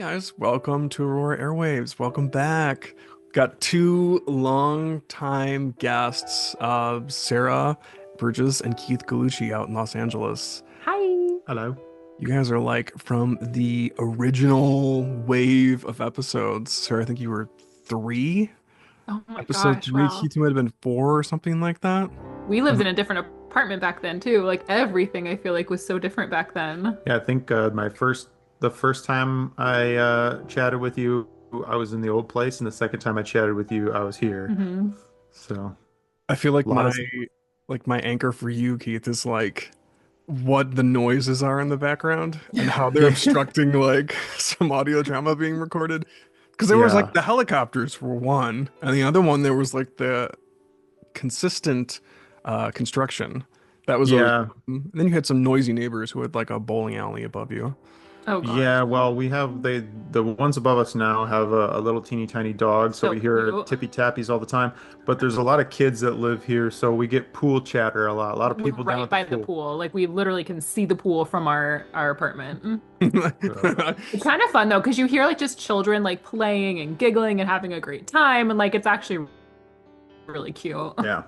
Guys, welcome to Aurora Airwaves. Welcome back. Got two long-time guests, Sara, Burgess, and Keith Gallucci out in Los Angeles. Hi. Hello. You guys are like from the original wave of episodes. Sara, I think you were three. Oh my Episode gosh, three. wow. Keith, you might have been four or something like that. We lived Um, in a different apartment back then too. Like everything I feel like was so different back then. Yeah, I think the first time I chatted with you, I was in the old place, and the second time I chatted with you, I was here. Hmm. So I feel like a lot my of anchor for you, Keith, is like what the noises are in the background and how they're obstructing like some audio drama being recorded. Because there was like yeah, the helicopters for one, and the other one there was like the consistent construction. That was always. yeah. Then you had some noisy neighbors who had like a bowling alley above you. Oh gosh. Yeah, well, we have the ones above us now have a little teeny tiny dog, so So we hear cute. tippy tappies all the time. But there's a lot of kids that live here, so we get pool chatter a lot. A lot of We're people down right at the by the pool. pool. Like we literally can see the pool from our apartment. So, It's kind of fun though, because you hear like just children like playing and giggling and having a great time, and like it's actually really cute. yeah.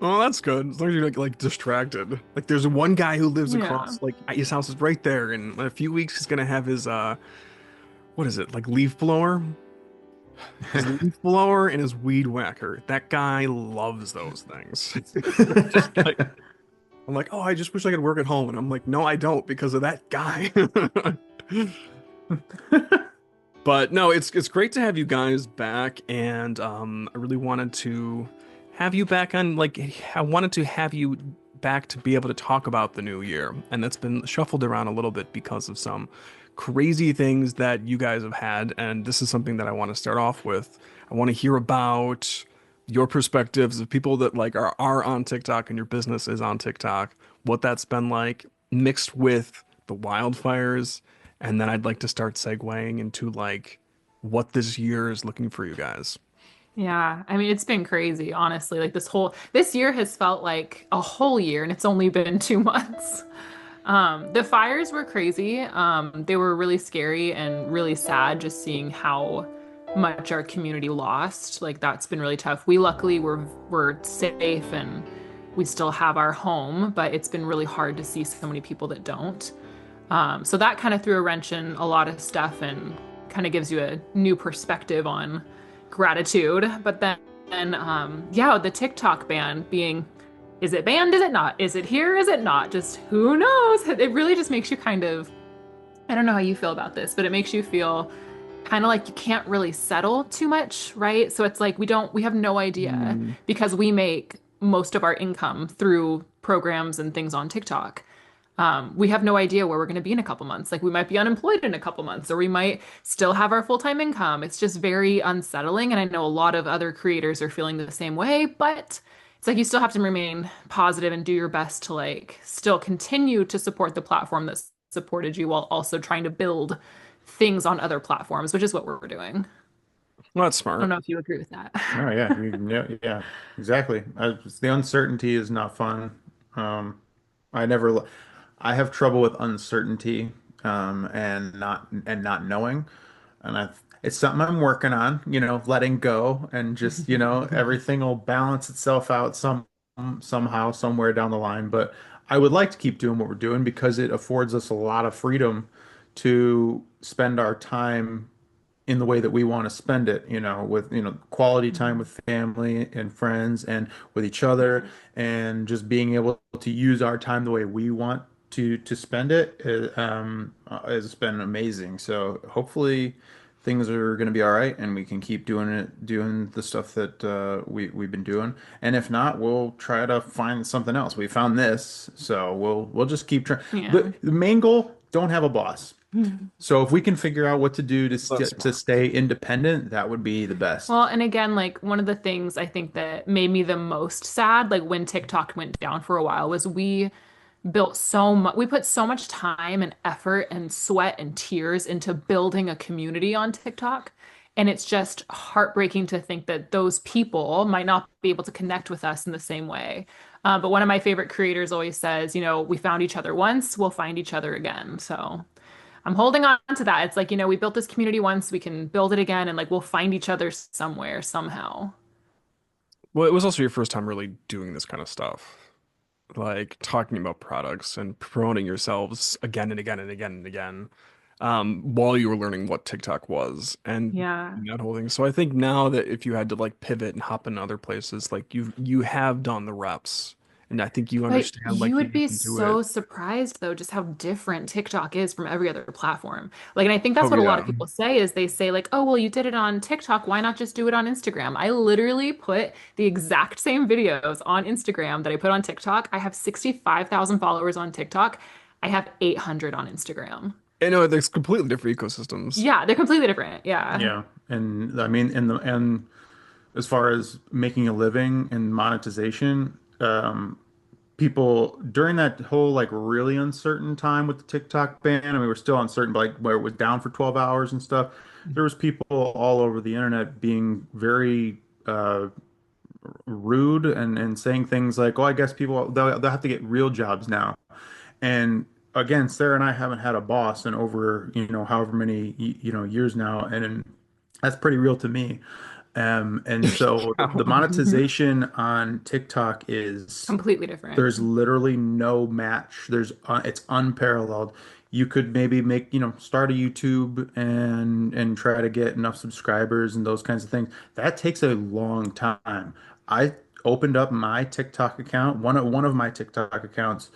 Oh, that's good. As long as you're like distracted. Like there's one guy who lives Yeah. across, like his house is right there. In a few weeks, he's gonna have his what is it, like leaf blower? His leaf blower and his weed whacker. That guy loves those things. Just like I'm like, oh, I just wish I could work at home, and I'm like, no, I don't because of that guy. But no, it's great to have you guys back, and I really wanted to have you back on. Like, I wanted to have you back to be able to talk about the new year, and that's been shuffled around a little bit because of some crazy things that you guys have had, and this is something that I want to start off with. I want to hear about your perspectives of people that like are on TikTok and your business is on TikTok, what that's been like, mixed with the wildfires, and then I'd like to start segueing into like what this year is looking for you guys. Yeah, I mean, it's been crazy, honestly. Like this year has felt like a whole year and it's only been 2 months. The fires were crazy. They were really scary and really sad just seeing how much our community lost. Like that's been really tough. We luckily were safe and we still have our home, but it's been really hard to see so many people that don't. So that kind of threw a wrench in a lot of stuff and kind of gives you a new perspective on gratitude. But then, yeah, the TikTok ban being, is it banned? Is it not? Is it here? Is it not? Just who knows? It really just makes you kind of, I don't know how you feel about this, but it makes you feel kind of like you can't really settle too much, right? So it's like we have no idea Mm. because we make most of our income through programs and things on TikTok. We have no idea where we're going to be in a couple months. Like we might be unemployed in a couple months, or we might still have our full-time income. It's just very unsettling. And I know a lot of other creators are feeling the same way, but it's like you still have to remain positive and do your best to like still continue to support the platform that supported you while also trying to build things on other platforms, which is what we're doing. Well, that's I don't smart. know if you agree with that. Oh yeah, yeah, yeah, exactly. The uncertainty is not fun. Um, I never, li- I have trouble with uncertainty, and not knowing, and it's something I'm working on. Letting go and just everything will balance itself out somehow somewhere down the line. But I would like to keep doing what we're doing because it affords us a lot of freedom to spend our time in the way that we want to spend it, with, quality time with family and friends and with each other, and just being able to use our time the way we want to spend it, has been amazing. So hopefully things are going to be all right and we can keep doing the stuff that we've been doing. And if not, we'll try to find something else. We found this, so we'll just keep trying. Yeah. The main goal, don't have a boss. So if we can figure out what to do That's to smart. stay independent, that would be the best. Well, and again, like one of the things I think that made me the most sad, like when TikTok went down for a while, was we put so much time and effort and sweat and tears into building a community on TikTok. And it's just heartbreaking to think that those people might not be able to connect with us in the same way. But one of my favorite creators always says, we found each other once, we'll find each other again. So I'm holding on to that. It's like, we built this community once, we can build it again, and like we'll find each other somewhere, somehow. Well, it was also your first time really doing this kind of stuff, like talking about products and promoting yourselves again and again and again and again, while you were learning what TikTok was and Yeah. that whole thing. So I think now that if you had to like pivot and hop in other places, like you have done the reps, and I think you But understand you like would you be can do it. so surprised though, just how different TikTok is from every other platform. Like, and I think that's Oh what a lot yeah. of people say is they say like, oh, well, you did it on TikTok. Why not just do it on Instagram? I literally put the exact same videos on Instagram that I put on TikTok. I have 65,000 followers on TikTok. I have 800 on Instagram. I know there's completely different ecosystems. Yeah, they're completely different. Yeah. Yeah. And I mean, and as far as making a living and monetization, people during that whole like really uncertain time with the TikTok ban, I mean, we're still uncertain, but like where it was down for 12 hours and stuff, there was people all over the internet being very rude and saying things like, "Oh, I guess people they'll have to get real jobs now." And again, Sarah and I haven't had a boss in over, however many, years now, and that's pretty real to me. And so the Mhm. monetization on TikTok is Completely different. there's literally no match. It's unparalleled. You could maybe start a YouTube and try to get enough subscribers and those kinds of things. That takes a long time. I opened up my TikTok account, one of my TikTok accounts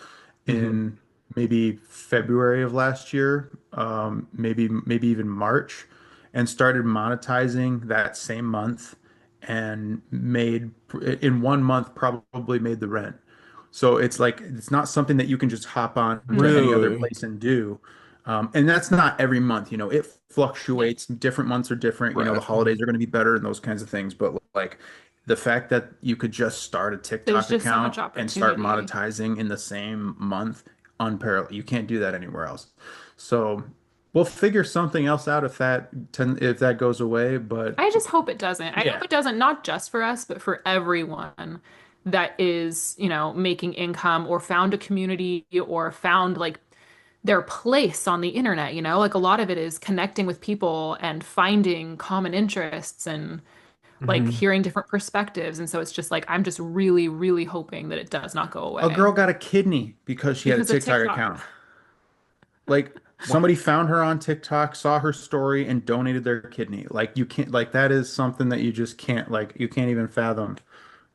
Hmm. in maybe February of last year, maybe even March, and started monetizing that same month and made in 1 month probably made the rent. So it's like it's not something that you can just hop on to any other Really? place and do. And that's not every month, it Yeah. fluctuates. Different months are different. The Right. holidays are going to be better and those kinds of things. But like the fact that you could just start a There's TikTok just so account much and start opportunity. monetizing in the same month, unparalleled. You can't do that anywhere else. So we'll figure something else out if that goes away. But I just hope it doesn't. I hope yeah. it doesn't, not just for us, but for everyone that is, making income or found a community or found like their place on the internet, Like a lot of it is connecting with people and finding common interests and like Hmm. hearing different perspectives. And so it's just like I'm just really, really hoping that it does not go A away girl got a kidney because she had a because of TikTok TikTok. account. Like What? somebody found her on TikTok, saw her story, and donated their kidney. Like you can't, like that is something that you just can't, like you can't even fathom,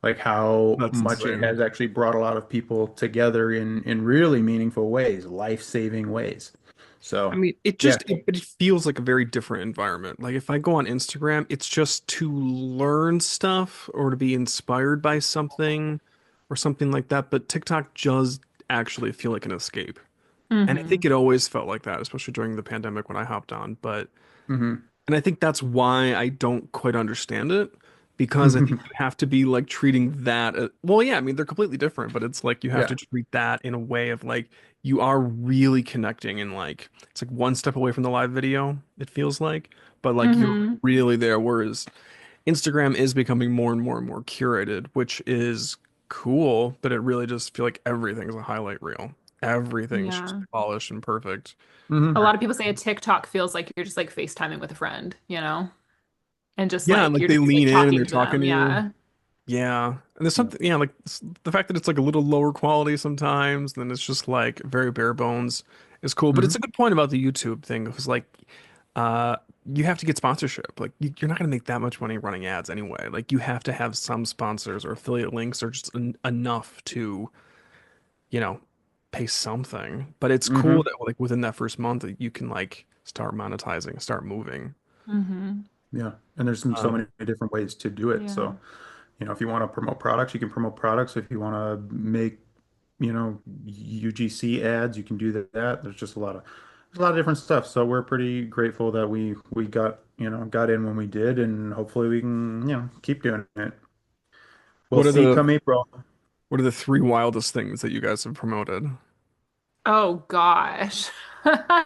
like how That's much it insane. has actually brought a lot of people together in really meaningful ways, life-saving ways. I So mean, it yeah. just it feels like a very different environment. Like if I go on Instagram, it's just to learn stuff or to be inspired by something or something like that. But TikTok does actually feel like an escape. And I think Hmm. it always felt like that, especially during the pandemic when I hopped on. Hmm. And I think that's why I don't quite understand it, because I think you have to be like treating that well, yeah, I mean they're completely different, but it's like you have to Yeah. treat that in a way of like you are really connecting and like it's like one step away from the live video, it feels like, but like you're Hmm. really there, whereas Instagram is becoming more and more and more curated, which is cool, but it really just feel like everything's a highlight reel. Everything's just Yeah. polished and perfect. A Hmm. lot of people say a TikTok feels like you're just like FaceTiming with a friend? And just Yeah, and like like you're they just like lean in and they're talking to talking them. to you. Yeah. Yeah. And there's something, yeah, like the fact that it's like a little lower quality sometimes, then it's just like very bare bones is cool. But it's a Hmm. good point about the YouTube thing because like uh you have to get sponsorship. Like you're not going to make that much money running ads anyway. Like you have to have some sponsors or affiliate links or just enough to, you know, pay something. But it's cool Hmm. that like within that first month that you can like start monetizing, start moving. Hmm. Yeah. And there's so Um, many different ways to do it. Yeah. So, if you want to promote products, you can promote products. If you want to make UGC ads, you can do that. There's a lot of different stuff. So we're pretty grateful that we got in when we did, and hopefully we can, keep doing it. We'll what are see the come April. what are the three wildest things that you guys have promoted? Oh gosh. I,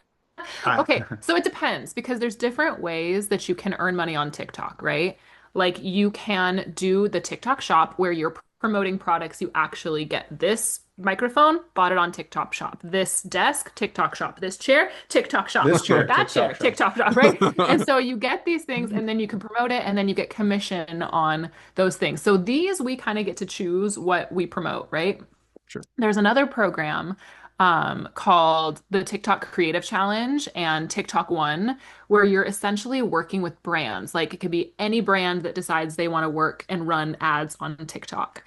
Okay, so it depends because there's different ways that you can earn money on TikTok, right? Like you can do the TikTok shop where you're promoting products you actually get this microphone, bought it on TikTok shop. This desk, TikTok shop. This chair, TikTok shop. This chair, That TikTok chair, shop. TikTok shop, right? And so you get these things and then you can promote it and then you get commission on those things. So these we kind of get to choose what we promote, right? Sure. There's another program called the TikTok Creative Challenge and TikTok One, where you're essentially working with brands. Like it could be any brand that decides they want to work and run ads on TikTok.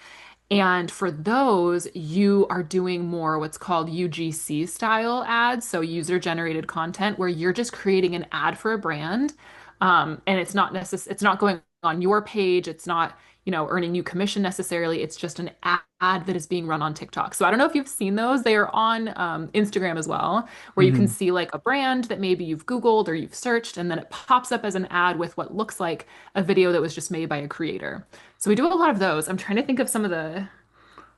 And for those, you are doing more what's called UGC style ads, so user generated content, where you're just creating an ad for a brand. And it's not going on your page, it's not, earning you commission necessarily. It's just an ad that is being run on TikTok. So I don't know if you've seen those. They are on Instagram as well, where you can Mhm. see like a brand that maybe you've Googled or you've searched, and then it pops up as an ad with what looks like a video that was just made by a creator. So we do a lot of those. I'm trying to think of some of the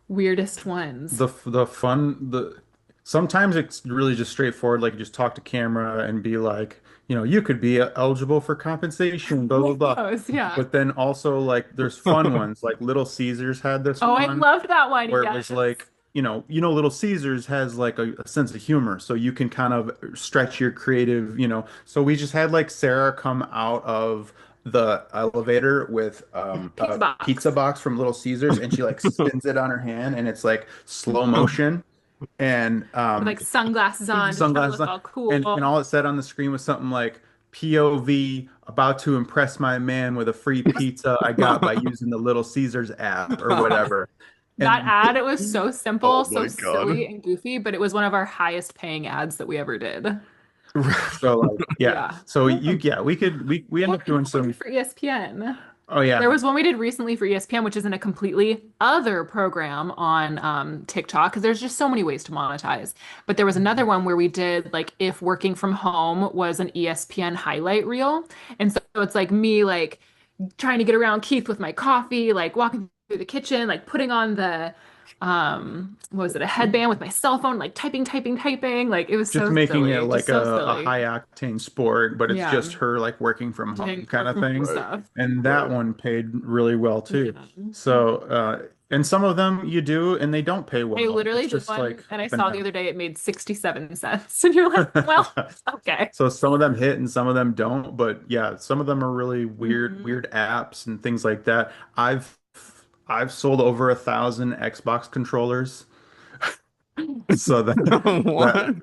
weirdest ones. The fun the sometimes it's really just straightforward, like you just talk to camera and be like, you could be eligible for compensation, blah blah Like blah. those, yeah. But then also like there's fun ones, like Little Caesars had this Oh, I one loved that one. where it Yes. was like, Little Caesars has like a sense of humor, so you can kind of stretch your creative. So we just had like Sarah come out of the elevator with Pizza a pizza box box from Little Caesars, and she like spins it on her hand, and it's like slow motion, and with like sunglasses on, just trying to sunglasses look on, all and cool. all it said on the screen was something like POV about to impress my man with a free pizza I got by using the Little Caesars app or whatever. That And ad, it was so simple, Oh so my God. silly and goofy, but it was one of our highest paying ads that we ever did. so like yeah. Yeah. So we end up doing What we did some. for ESPN. Oh yeah. There was one we did recently for ESPN, which is in a completely other program on TikTok, because there's just so many ways to monetize. But there was another one where we did like if working from home was an ESPN highlight reel. And so it's like me like trying to get around Keith with my coffee, like walking through the kitchen, like putting on the what was it, a headband with my cell phone, like typing, typing, typing. Like it was Just so making it silly, like just so a silly. high octane sport, but it's Yeah. just her like working from home Doing kind work of from home thing. Right, stuff. And that right. one paid really well too. Yeah. So and some of them you do and they don't pay I well. It's literally did just like one and I saw the banana. other day it made 67 cents. And you're like, well, okay. So some of them hit and some of them don't, but yeah, some of them are really weird, Mhm. weird apps and things like that. I've sold over 1,000 Xbox controllers, so that What?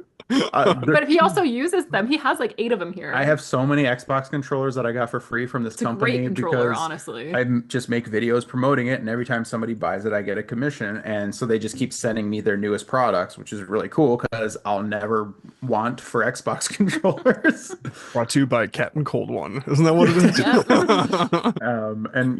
But he also uses them. He has like eight of them I here. have so many Xbox controllers that I got for free from this It's a great company controller, because honestly. just make videos promoting it, and every time somebody buys it, I get a commission. And so they just keep sending me their newest products, which is really cool because I'll never want for Xbox controllers. Brought to you by Cat and Cold One. Isn't that what it is? Yep. And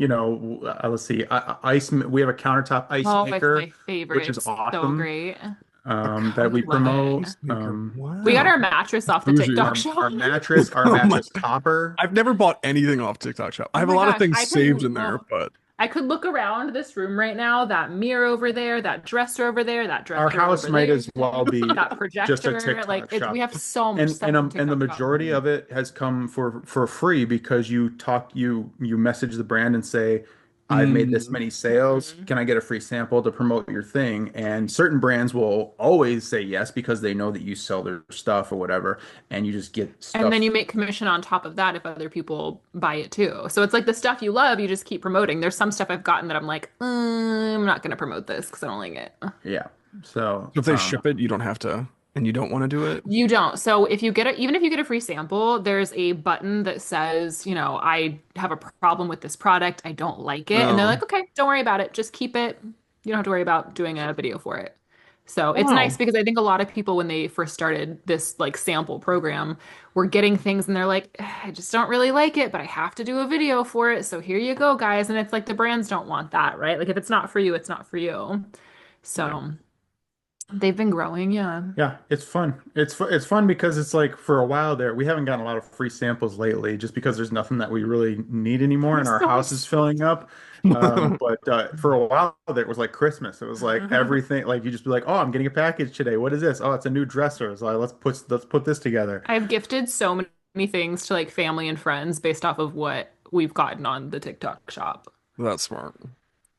let's see, we have a countertop ice Oh, it's maker, my which is favorite. So awesome. great. A That we Love countertop it. promote. ice maker. We got Wow. our mattress off the Bougie. TikTok Our shop. our mattress, our Oh my. mattress topper. I've never bought anything off TikTok Shop. I Oh have a my lot of gosh, things saved in there, but I could look around this room right now, that mirror over there, that dresser over there, that Our dresser house over might there, as well be that just a projector. Like TikTok it, we shop. have so much And stuff on the TikTok shop. majority of it has come for free because you message the brand and say, I've made this mm, many sales. Mhm. Can I get a free sample to promote your thing? And certain brands will always say yes because they know that you sell their stuff or whatever, and you just get And then you stuff. make commission on top of that if other people buy it too. So it's like the stuff you love, you just keep promoting. There's some stuff I've gotten that I'm like, I'm not gonna promote this because I don't like it. Yeah. So, so if they ship it, you don't have to, and you don't want to do it. You don't. So if you get it, even if you get a free sample, there's a button that says, I have a problem with this product. I don't like it. And they're Oh, like, okay, don't worry about it. Just keep it. You don't have to worry about doing a video for it. So it's nice wow. because I think a lot of people, when they first started this like sample program, were getting things and they're like, I just don't really like it, but I have to do a video for it. So here you go, guys. And it's like the brands don't want that, right? Like if it's not for you, it's not for you. Yeah. So they've been growing, yeah. yeah, it's fun. It's fun because it's like for a while there, we haven't gotten a lot of free samples lately, just because there's nothing that we really need anymore, I'm and our so house is filling up. But for a while there, it was like Christmas. It was like everything. Like you just be like, "Oh, I'm getting a package today. What is this? Oh, it's a new dresser. So let's put this together." I've gifted so many things to like family and friends based off of what we've gotten on the TikTok shop. That's smart.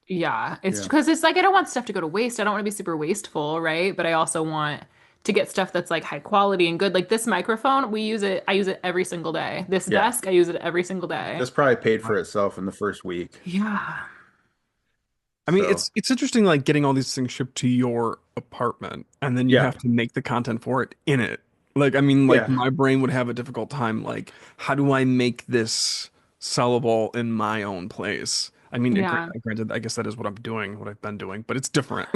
Yeah, it's Yeah. because it's like I don't want stuff to go to waste. I don't want to be super wasteful, right? But I also want to get stuff that's like high quality and good. Like this microphone, I use it every single day. This Yeah. desk, I use it every single day. This probably paid for Right. itself in the first week. Yeah. I mean, So, it's interesting like getting all these things shipped to your apartment and then you yeah. have to make the content for it in it. Like, I mean, like Yeah. my brain would have a difficult time like, how do I make this sellable in my own place? I mean, Yeah. granted, I guess that is what I'm doing, what I've been doing, but it's different.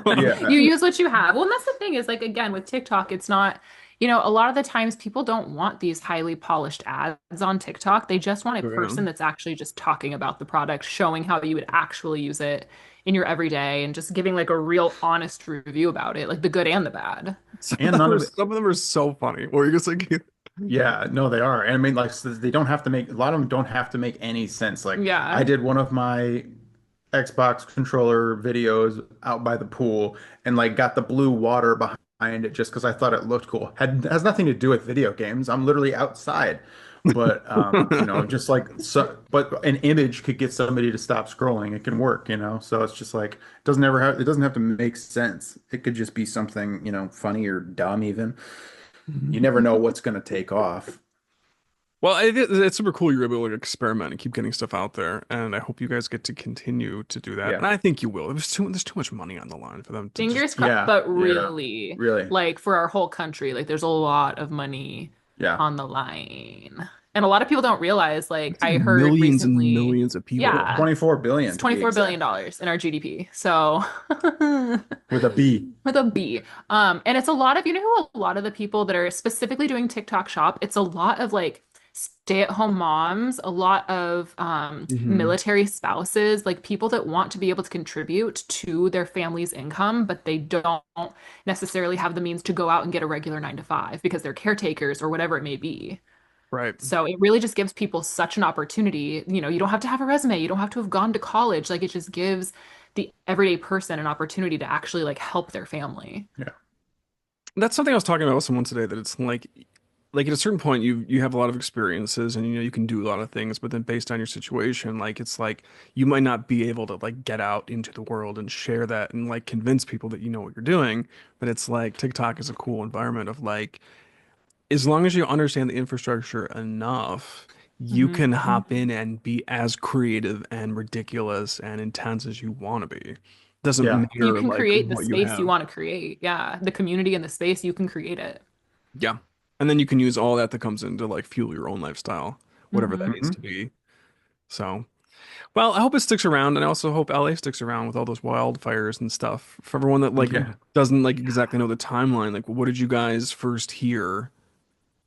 Yeah. You use what you have. Well, and that's the thing is like again with TikTok, it's not, a lot of the times people don't want these highly polished ads on TikTok. They just want a Yeah. person that's actually just talking about the product, showing how you would actually use it in your everyday and just giving like a real honest review about it, like the good and the bad. And none of it. Some of them are so funny. What were you gonna say, Keith? Yeah, no, they are. And I mean, like, so they don't have to make, a lot of them don't have to make any sense. Like, I Yeah. did one of my Xbox controller videos out by the pool and like got the blue water behind it just because I thought it looked cool. Has nothing to do with video games. I'm literally outside. But just like so, but an image could get somebody to stop scrolling. It can work, So it's just like it doesn't have to make sense. It could just be something, funny or dumb even. You never know what's going to take off. Well, it's super cool you're able to experiment and keep getting stuff out there, and I hope you guys get to continue to do that. Yeah. And I think you will. There's too much money on the line for them to just. Fingers crossed, Yeah. but Yeah. really, Really. like for our whole country, like there's a lot of money Yeah. on the line. And a lot of people don't realize, like It's like I heard millions and recently, millions of people. yeah, 24 it's billion to be $24 billion exact. dollars in our GDP. So With a B. with a B. And it's a lot of, who a lot of the people that are specifically doing TikTok shop, it's a lot of like stay-at-home moms, a lot of Hmm. military spouses, like people that want to be able to contribute to their family's income, but they don't necessarily have the means to go out and get a regular 9 to 5 because they're caretakers or whatever it may be. Right. So it really just gives people such an opportunity. You don't have to have a resume, you don't have to have gone to college. Like it just gives the everyday person an opportunity to actually like help their family. Yeah. That's something I was talking about with someone today, that it's like at a certain point you have a lot of experiences and you can do a lot of things, but then based on your situation, like it's like you might not be able to like get out into the world and share that and like convince people that you know what you're doing. But it's like TikTok is a cool environment of like, as long as you understand the infrastructure enough, you Mhm. can hop in and be as creative and ridiculous and intense as you want to be. Doesn't Yeah. You matter can like create the what you space you have. want to create. Yeah. The community and the space, you can create it. Yeah. And then you can use all that comes in to like fuel your own lifestyle, whatever that needs Hmm. to be. So, well, I hope it sticks around, and I also hope LA sticks around with all those wildfires and stuff. For everyone that like Yeah. doesn't like exactly know the timeline, like what did you guys first hear,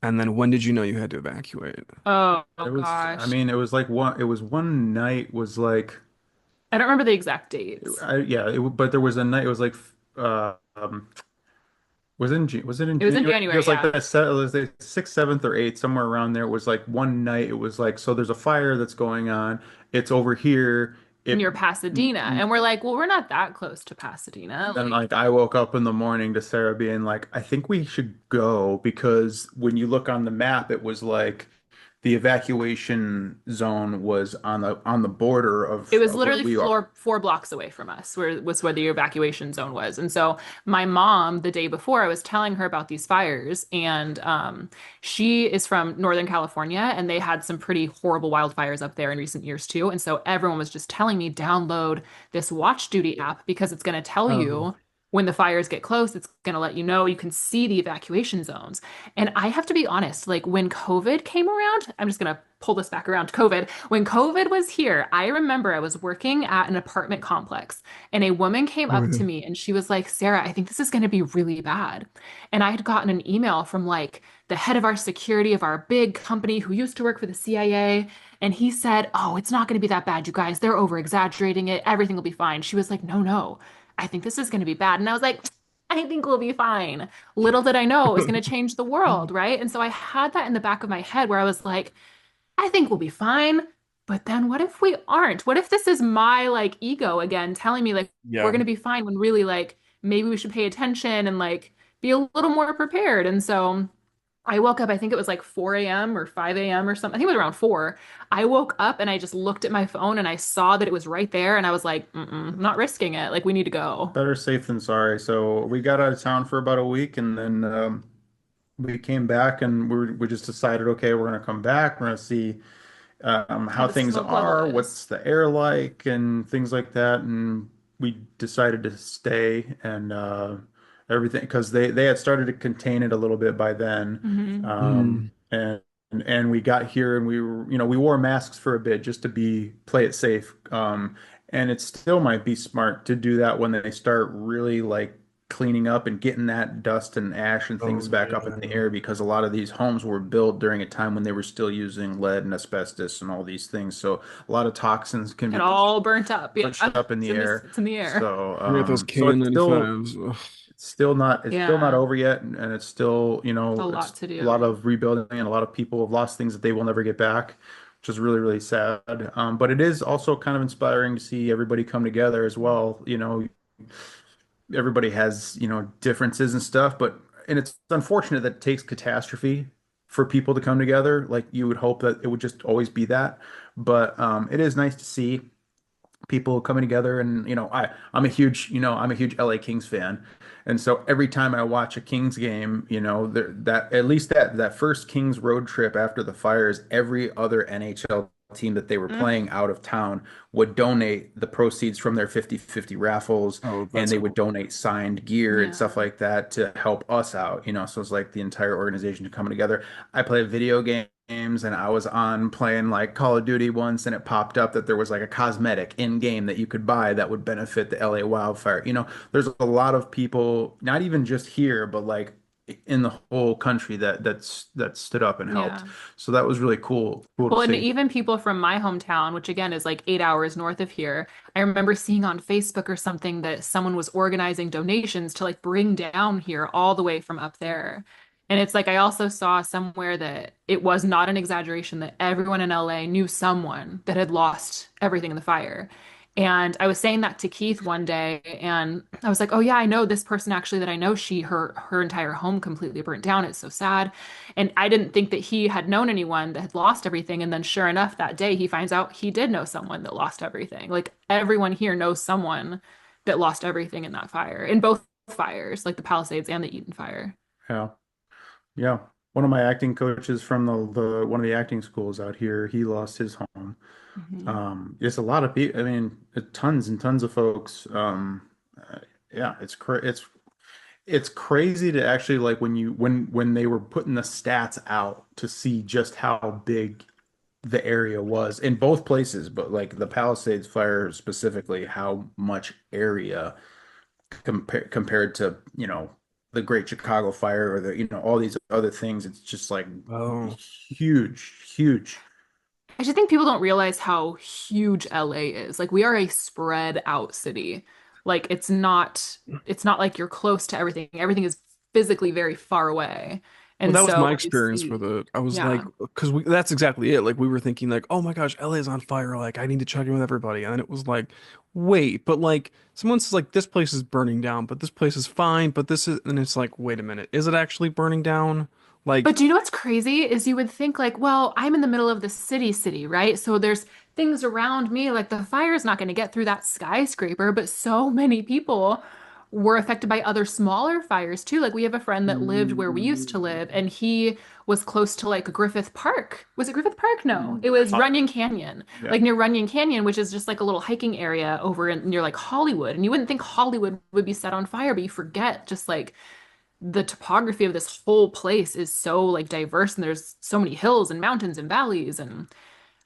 and then when did you know you had to evacuate? Oh, I gosh. mean, it was one night was like, I don't remember the exact dates. but there was a night, it was like, was it in It was in January? It January, was like yeah. it was the 6th, 7th, or 8th, somewhere around there. It was like one night. It was like, so there's a fire that's going on. It's over here. It Near Pasadena. And we're like, well, we're not that close to Pasadena. Then Like, like I woke up in the morning to Sarah being like, I think we should go because when you look on the map, it was like the evacuation zone was on the border it was of where literally we are. 4 blocks away from us, where the evacuation zone was. And so my mom, the day before, I was telling her about these fires, and she is from Northern California, and they had some pretty horrible wildfires up there in recent years too. And so everyone was just telling me download this Watch Duty app because it's going to tell Oh. you when the fires get close. It's going to let you know you can see the evacuation zones. And I have to be honest, like when COVID came around, I'm just going to pull this back around to COVID. When COVID was here, I remember I was working at an apartment complex and a woman came Oh up yeah. to me and she was like, Sarah, I think this is going to be really bad. And I had gotten an email from like the head of our security of our big company who used to work for the CIA. And he said, oh, it's not going to be that bad, you guys. They're over exaggerating it. Everything will be fine. She was like, no, no, I think this is going to be bad. And I was like, I think we'll be fine. Little did I know it was going to change the world, right? And so I had that in the back of my head where I was like, I think we'll be fine. But then what if we aren't? What if this is my like ego again telling me like we're Yeah. going to be fine when really like maybe we should pay attention and like be a little more prepared. And so I woke up, I think it was like 4 a.m. or 5 a.m. or something. I think it was around 4. I woke up and I just looked at my phone and I saw that it was right there. And I was like, mm-mm, I'm not risking it. Like, we need to go. Better safe than sorry. So we got out of town for about a week, and then we came back, and we just decided, okay, we're gonna come back. We're gonna see How how the things smoke level are, is. what's the air like, and things like that. And we decided to stay and everything because they had started to contain it a little bit by then. Hmm. Um, and and we got here and we were, we wore masks for a bit just to be play it safe. And it still might be smart to do that when they start really like cleaning up and getting that dust and ash and Oh things back up in the yeah. air because a lot of these homes were built during a time when they were still using lead and asbestos and all these things. So a lot of toxins can It be all burnt up. Yeah. pushed up in It's the in this, air. it's in the air. So We got those so KN95s. Ugh. it's still not Yeah. over yet, and it's still, A it's lot to a lot do. of rebuilding and a lot of people have lost things that they will never get back, which is really, really sad. But it is also kind of inspiring to see everybody come together as well. Everybody has, differences and stuff, but and it's unfortunate that it takes catastrophe for people to come together. Like you would hope that it would just always be that. But it is nice to see people coming together and I'm a huge LA Kings fan. And so every time I watch a Kings game, that at least that first Kings road trip after the fires, every other NHL team that they were Mm. playing out of town would donate the proceeds from their 50-50 raffles, Oh, and that's they would cool. donate signed gear and Yeah. stuff like that to help us out, so it's like the entire organization coming together. I play video games, and I was on playing like Call of Duty once, and it popped up that there was like a cosmetic in game that you could buy that would benefit the LA wildfire. There's a lot of people, not even just here, but like in the whole country that stood up and helped. Yeah. So that was really cool to Well, and see. even people from my hometown, which again is like 8 hours north of here, I remember seeing on Facebook or something that someone was organizing donations to like bring down here all the way from up there. And it's like I also saw somewhere that it was not an exaggeration that everyone in LA knew someone that had lost everything in the fire. And I was saying that to Keith one day, and I was like, "Oh yeah, I know this person actually that I know. Her entire home completely burnt down. It's so sad." And I didn't think that he had known anyone that had lost everything. And then sure enough, that day he finds out he did know someone that lost everything. Like everyone here knows someone that lost everything in that fire, in both fires, like the Palisades and the Eaton fire. Yeah. Yeah. One of my acting coaches from the one of the acting schools out here, he lost his home. Hmm. There's a lot of people, I mean, tons and tons of folks. Yeah, it's crazy to actually like when they were putting the stats out to see just how big the area was in both places, but like the Palisades fire specifically, how much area compared to, the Great Chicago Fire or all these other things. It's just like Oh, huge, huge. I just think people don't realize how huge LA is. Like we are a spread out city. Like it's not like you're close to everything. Everything is physically very far away. well, And that was my so you experience with see, it. I was like, yeah. because that's exactly it. Like, we were thinking, like, oh my gosh, LA is on fire. Like, I need to check in with everybody. And then it was like, wait, but like, someone says, like, this place is burning down, but this place is fine. But this is, and it's like, wait a minute, is it actually burning down? But Like, do you know what's crazy is you would think like, well, I'm in the middle of the city, right? So there's things around me, like the fire's not going to get through that skyscraper, but so many people were affected by other smaller fires too. Like we have a friend that lived where we used to live, and he was close to like Griffith Park. Was it Griffith Park? No, it was Uh, Runyon Canyon, yeah. like near Runyon Canyon, which is just like a little hiking area over near like Hollywood. And you wouldn't think Hollywood would be set on fire, but you forget just like the topography of this whole place is so like diverse, and there's so many hills and mountains and valleys, and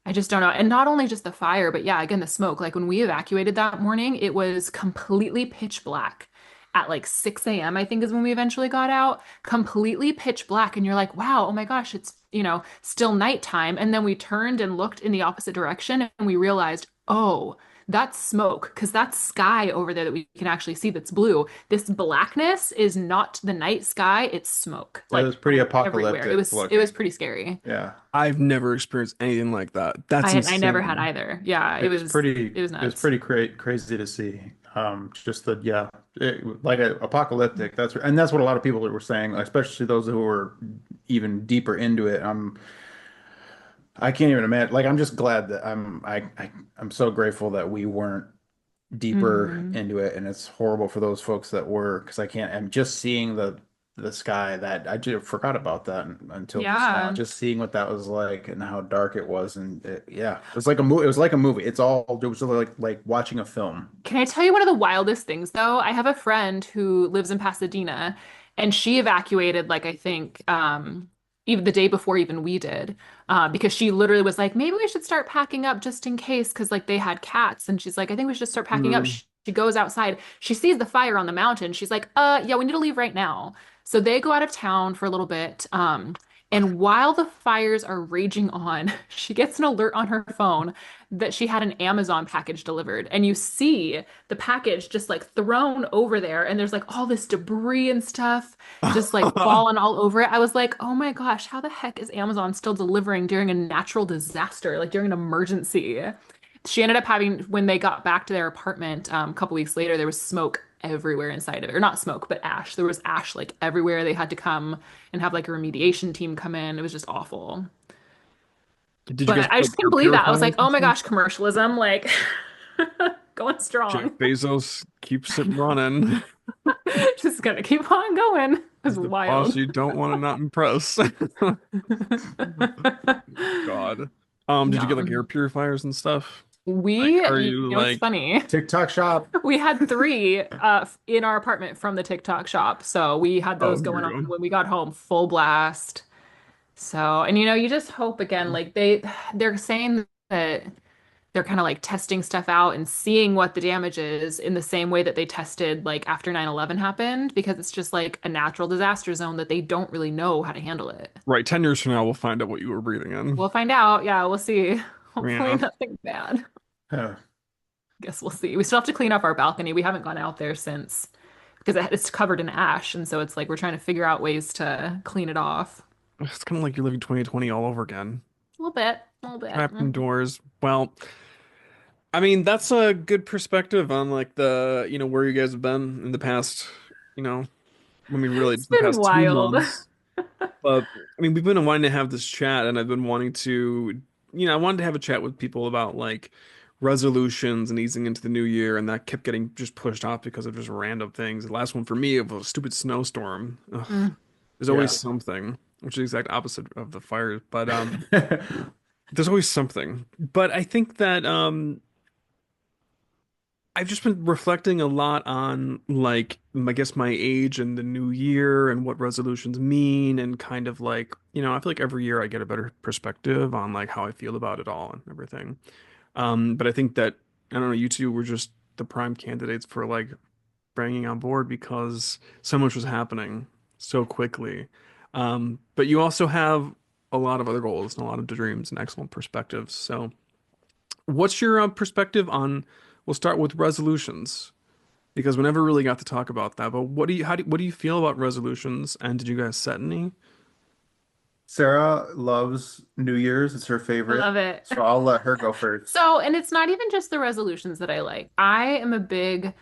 I just don't know. And not only just the fire, but yeah, again, the smoke. Like when we evacuated that morning, it was completely pitch black at like 6 a.m., I think is when we eventually got out, completely pitch black. And you're like, wow, oh my gosh, it's, still nighttime. And then we turned and looked in the opposite direction and we realized, oh, that's smoke because that's sky over there that we can actually see that's blue. This blackness is not the night sky, it's smoke, It like was pretty everywhere. It apocalyptic was it was looking. pretty scary. Yeah. I've never experienced anything like that. That's I never had insane. either. Yeah, It was it was pretty nuts. crazy to see. Just the yeah, like a, apocalyptic. And that's what a lot of people were saying, especially those who were even deeper into it. I can't even imagine. Like, I'm just glad that I'm so grateful that we weren't deeper Hmm. into it, and it's horrible for those folks that were, because I can't. I'm just seeing the sky, that I just forgot about that until just now. Yeah. Just seeing what that was like and how dark it was, and yeah, it was like a movie. It was like a movie. It was like watching a film. Can I tell you one of the wildest things though? I have a friend who lives in Pasadena and she evacuated like I think even the day before even we did because she literally was like maybe we should start packing up just in case because like they had cats and she's like I think we should start packing up. Mm. She goes outside. She sees the fire on the mountain. She's like, yeah, we need to leave right now." So they go out of town for a little bit. And while the fires are raging on, she gets an alert on her phone that she had an Amazon package delivered. And you see the package just like thrown over there, and there's like all this debris and stuff just like falling all over it. I was like, oh my gosh, how the heck is Amazon still delivering during a natural disaster, like during an emergency? She ended up having, when they got back to their apartment a couple weeks later, there was smoke everywhere inside of it. Or not smoke, but ash. There was ash like everywhere. They had to come and have like a remediation team come in. It was just awful. Did you guys But I put like just couldn't air believe that. I was like, purifiers and oh my stuff? gosh, commercialism, like going Jeff strong. Bezos keeps it running. Just gonna keep on going. It was He's the boss wild. you don't want to not impress. God. Did you get like No. air purifiers and stuff? Like, We, are you you know, it's like, funny. TikTok shop. We had three in our apartment from the TikTok shop. So we had oh, those here going we on go. when we got home, full blast. So, and you know, you just hope again, like they're saying that they're kind of like testing stuff out and seeing what the damage is in the same way that they tested like after 9/11 happened, because it's just like a natural disaster zone that they don't really know how to handle it. Right, 10 years from now, we'll find out what you were breathing in. We'll find out. Yeah, we'll see. Hopefully Yeah. nothing bad. Huh. Guess we'll see. We still have to clean up our balcony. We haven't gone out there since because it's covered in ash, and so it's like we're trying to figure out ways to clean it off. It's kind of like you're living 2020 all over again. A little bit, a little bit. Trapped indoors. Well, I mean, that's a good perspective on like where you guys have been in the past, you know, I mean, really, It's the been past two wild. months. But I mean, we've been wanting to have this chat, and I've been wanting to, I wanted to have a chat with people about like resolutions and easing into the new year, and that kept getting just pushed off because of just random things. The last one for me of a stupid snowstorm. Ugh, Mm. there's always Yeah. something, which is the exact opposite of the fires. But there's always something. But I think that I've just been reflecting a lot on like I guess my age and the new year and what resolutions mean and kind of like, I feel like every year I get a better perspective on like how I feel about it all and everything. But I think that I don't know, you two were just the prime candidates for like bringing on board because so much was happening so quickly. But you also have a lot of other goals and a lot of dreams and excellent perspectives. So what's your perspective on? We'll start with resolutions because we never really got to talk about that. But what do you feel about resolutions? And did you guys set any? Sarah loves New Year's. It's her I favorite. love it. So I'll let her go first. So, and it's not even just the resolutions that I like. I am a big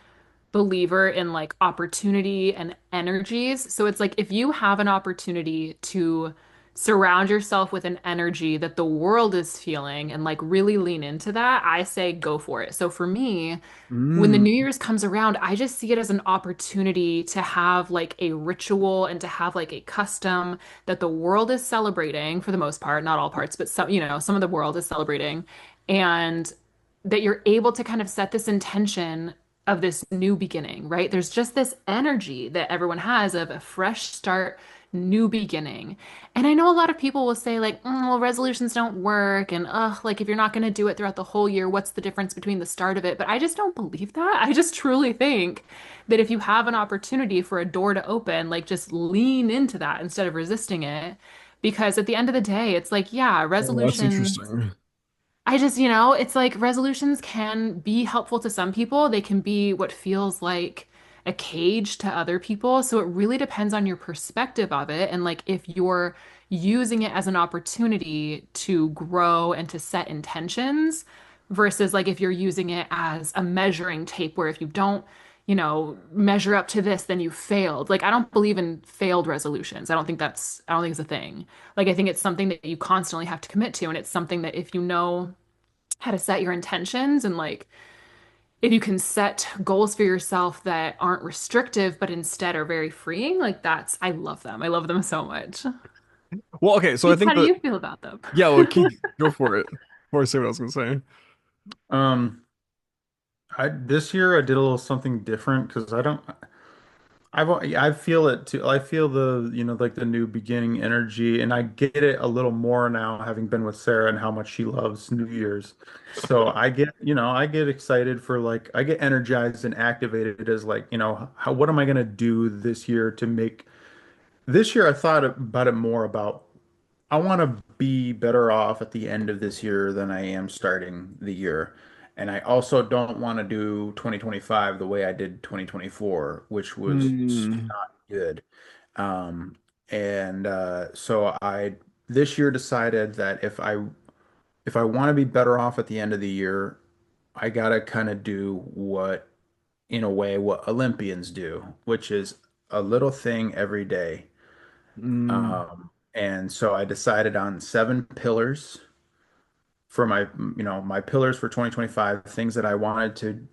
believer in like opportunity and energies. So it's like if you have an opportunity to surround yourself with an energy that the world is feeling and like really lean into that, I say go for it. So for me, when the Mm. New Year's comes around, I just see it as an opportunity to have like a ritual and to have like a custom that the world is celebrating for the most part, not all parts, but some, some of the world is celebrating. And that you're able to kind of set this intention of this new beginning, right? There's just this energy that everyone has of a fresh start, new beginning. And I know a lot of people will say like, well, resolutions don't work and like if you're not going to do it throughout the whole year, what's the difference between the start of it? But I just don't believe that. I just truly think that if you have an opportunity for a door to open, like just lean into that instead of resisting it. Because at the end of the day, it's like, yeah, Oh, that's resolutions interesting. I just, it's like resolutions can be helpful to some people. They can be what feels like a cage to other people. So it really depends on your perspective of it. And like if you're using it as an opportunity to grow and to set intentions, versus like if you're using it as a measuring tape where if you don't, measure up to this, then you failed. Like I don't believe in failed resolutions. I don't think it's a thing. Like I think it's something that you constantly have to commit to, and it's something that if you know how to set your intentions and like if you can set goals for yourself that aren't restrictive but instead are very freeing, like that's I love them. I love them so much. Well, okay, so I Keith, think how do that you feel about them? yeah, well, Keith, go for it. Before I say what I was gonna say. Um, I this year I did a little something different because I don't. I feel it too. I feel the, like the new beginning energy, and I get it a little more now, having been with Sarah and how much she loves New Year's. So I get excited for like, I get energized and activated as like, what am I gonna do this year to make this year? I thought about it more about I want to be better off at the end of this year than I am starting the year. And I also don't want to do 2025 the way I did 2024, which was Hmm. not good. Um, so I this year decided that if I want to be better off at the end of the year, I gotta kind of do in a way, what Olympians do, which is a little thing every day. Hmm. And so I decided on 7 pillars for my pillars for 2025, things that I wanted to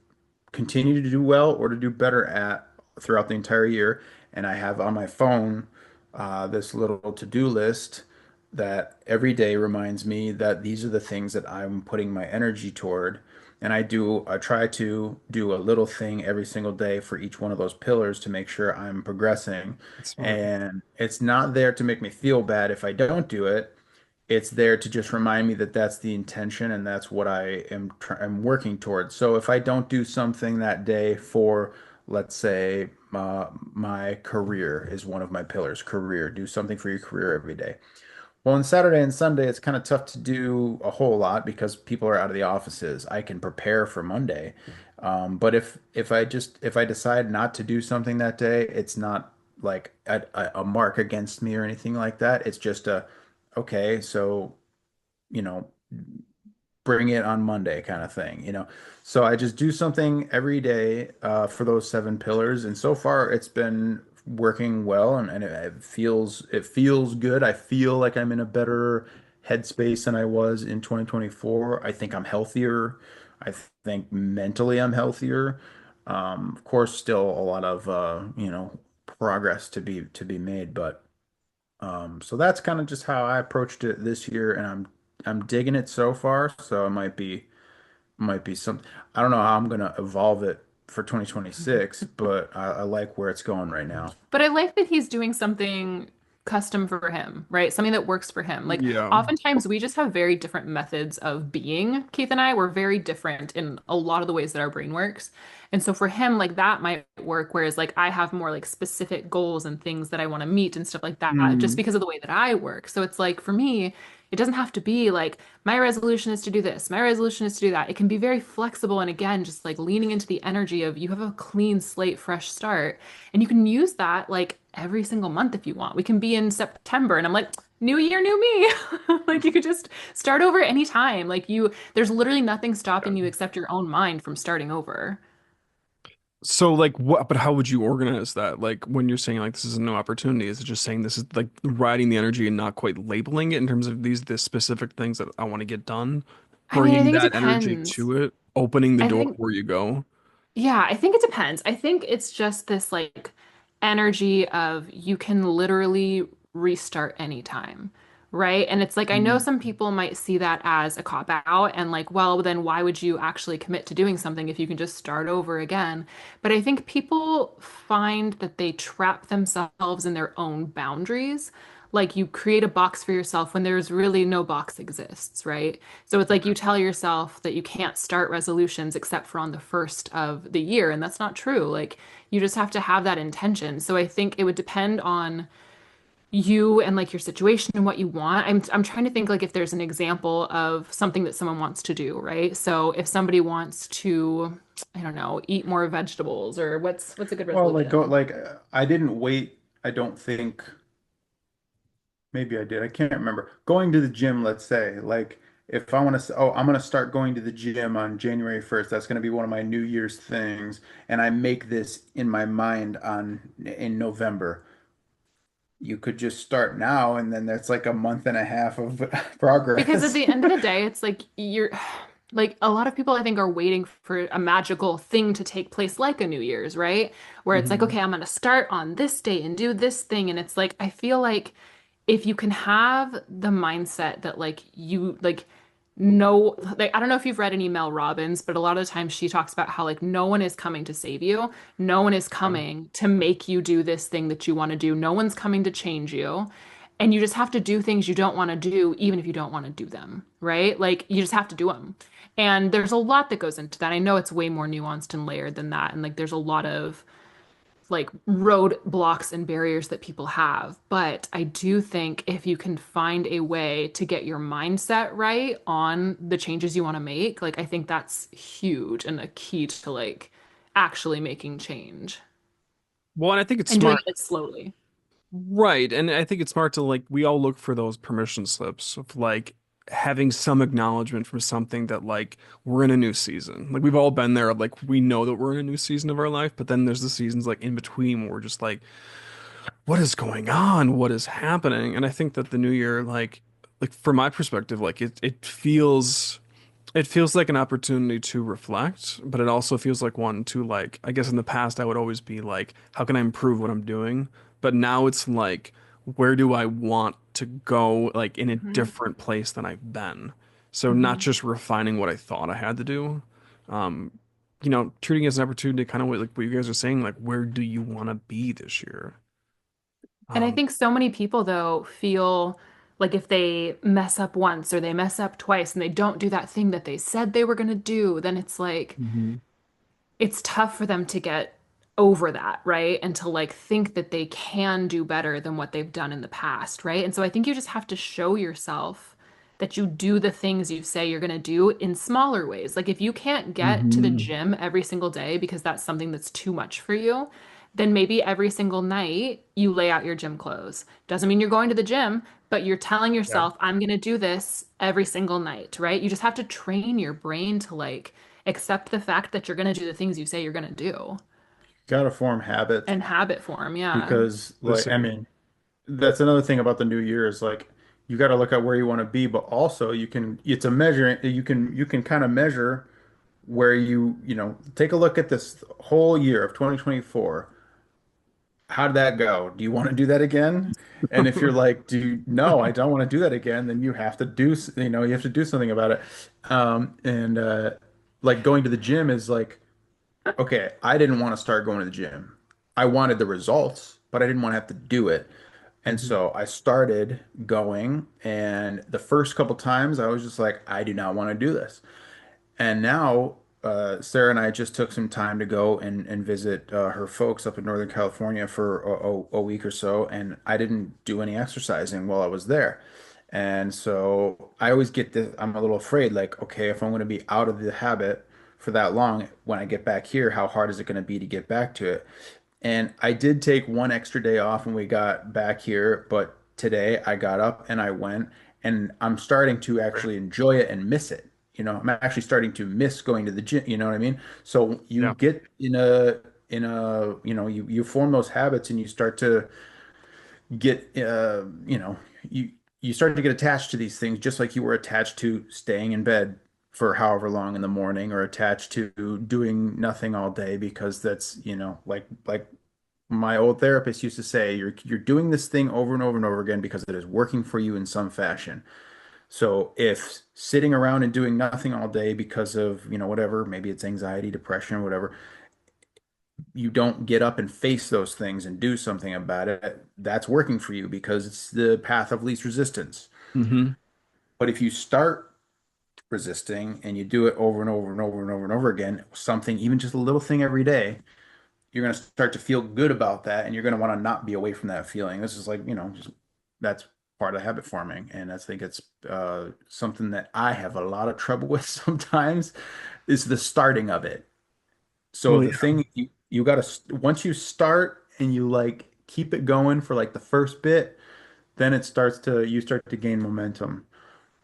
continue to do well or to do better at throughout the entire year. And I have on my phone this little to-do list that every day reminds me that these are the things that I'm putting my energy toward. And I try to do a little thing every single day for each one of those pillars to make sure I'm progressing. That's smart. And it's not there to make me feel bad if I don't do it. It's there to just remind me that that's the intention and that's what I'm working towards. So if I don't do something that day for, let's say, my career is one of my pillars, career, do something for your career every day. Well, on Saturday and Sunday, it's kind of tough to do a whole lot because people are out of the offices. I can prepare for Monday. But if I decide not to do something that day, it's not like a mark against me or anything like that. It's just okay, so, you know, bring it on Monday kind of thing. So I just do something every day for those 7 pillars, and so far it's been working well, and it feels good. I feel like I'm in a better headspace than I was in 2024. I think I'm healthier. I think mentally I'm healthier. Of course, still a lot of progress to be made, but so that's kind of just how I approached it this year, and I'm digging it so far. So it might be some. I don't know how I'm gonna evolve it for 2026, but I like where it's going right now. But I like that he's doing something custom for him, right? Something that works for him. Like Yeah. oftentimes we just have very different methods of being. Keith and I were very different in a lot of the ways that our brain works. And so for him, like that might work, whereas like I have more like specific goals and things that I want to meet and stuff like that, just Mm. because of the way that I work. So it's like for me, it doesn't have to be like my resolution is to do this, my resolution is to do that. It can be very flexible. And again, just like leaning into the energy of you have a clean slate, fresh start. And you can use that like every single month if you want. We can be in September and I'm like, new year, new me. Like you could just start over anytime. There's literally nothing stopping you except your own mind from starting over. So like what, but how would you organize that? Like when you're saying like this is a new opportunity, is it just saying this is like riding the energy and not quite labeling it in terms of the specific things that I want to get done, I mean, I bringing think it that energy depends. to it, opening the I door think where you go? Yeah, I think it depends. I think it's just this like energy of you can literally restart anytime, right? And it's like I know Mm. some people might see that as a cop out and like, well, then why would you actually commit to doing something if you can just start over again? But I think people find that they trap themselves in their own boundaries. Like you create a box for yourself when there's really no box exists, right? So it's like you tell yourself that you can't start resolutions except for on the first of the year, and that's not true. Like you just have to have that intention. So I think it would depend on you and like your situation and what you want. I'm trying to think like if there's an example of something that someone wants to do, right? So if somebody wants to, I don't know, eat more vegetables or what's a good Well, resolution? I didn't wait. I don't think maybe I did. I can't remember. Going to the gym, let's say, like if I want to, oh, I'm going to start going to the gym on January 1st. That's going to be one of my New Year's things. And I make this in my mind in November. You could just start now, and then that's like a month and a half of Because at progress. the end of the day, it's like you're like a lot of people I think are waiting for a magical thing to take place like a New Year's, right? Where it's like, Hmm. okay, I'm gonna start on this day and do this thing. And it's like I feel like if you can have the mindset that like you like no like I don't know if you've read any Mel Robbins, but a lot of the times she talks about how like no one is coming to save you. No one is coming to make you do this thing that you want to do. No one's coming to change you. And you just have to do things you don't want to do, even if you don't want to do them, right? Like you just have to do them. And there's a lot that goes into that. I know it's way more nuanced and layered than that. And like there's a lot of like road blocks and barriers that people have. But I do think if you can find a way to get your mindset right on the changes you want to make, like I think that's huge and a key to like actually making change Well, and I think it's and doing smart. it like slowly. Right. And I think it's smart to like we all look for those permission slips of like having some acknowledgement from something that like we're in a new season. Like we've all been there, like we know that we're in a new season of our life, but then there's the seasons like in between where we're just like, what is going on? What is happening? And I think that the new year, like from my perspective, like it feels like an opportunity to reflect, but it also feels like one to like, I guess in the past I would always be like, how can I improve what I'm doing? But now it's like, where do I want to go like in a Mhm. different place than I've been? So not Mhm. just refining what I thought I had to do, um, treating it as an opportunity to kind of like what you guys are saying, like where do you want to be this year? And I Um, think so many people, though, feel like if they mess up once or they mess up twice and they don't do that thing that they said they were going to do, then it's like mhm. it's tough for them to get over that, right? And to like think that they can do better than what they've done in the past, right? And so I think you just have to show yourself that you do the things you say you're going to do in smaller ways. Like if you can't get to the Mhm. gym every single day because that's something that's too much for you, then maybe every single night you lay out your gym clothes. Doesn't mean you're going to the gym, but you're telling Yeah. yourself, I'm going to do this every single night, right? You just have to train your brain to like accept the fact that you're going to do the things you say you're going to do Got to form habits and habit form. Yeah. because, like, I Listen. mean, that's another thing about the new year is like you got to look at where you want to be, but also it's a measure. You can kind of measure where take a look at this whole year of 2024. How did that go? Do you want to do that again? And if you're like, no, I don't want to do that again, then you have to you have to do something about it. And like going to the gym is like, okay, I didn't want to start going to the gym. I wanted the results, but I didn't want to have to do it. And Mhm. so I started going, and the first couple times I was just like, I do not want to do this. And now, Sarah and I just took some time to go and visit her folks up in Northern California for a week or so, and I didn't do any exercising while I was there. And so I always get this, I'm a little afraid, like, okay, if I'm going to be out of the habit for that long, when I get back here, how hard is it going to be to get back to it? And I did take one extra day off when we got back here, but today I got up and I went, and I'm starting to actually enjoy it and miss it. I'm actually starting to miss going to the gym, you know what I mean? So you Yeah. get you form those habits and you start to get you start to get attached to these things just like you were attached to staying in bed for however long in the morning or attached to doing nothing all day because that's, like my old therapist used to say, you're doing this thing over and over and over again because it is working for you in some fashion. So if sitting around and doing nothing all day because of, whatever, maybe it's anxiety, depression, whatever, you don't get up and face those things and do something about it, that's working for you because it's the path of least resistance. Hmm. But if you start resisting and you do it over and over and over and over and over again, something, even just a little thing every day, you're going to start to feel good about that and you're going to want to not be away from that feeling. This is like, just that's part of habit forming. And I think it's something that I have a lot of trouble with sometimes is the starting of it. So Well, the yeah. thing you got to, once you start and you like keep it going for like the first bit, then you start to gain momentum.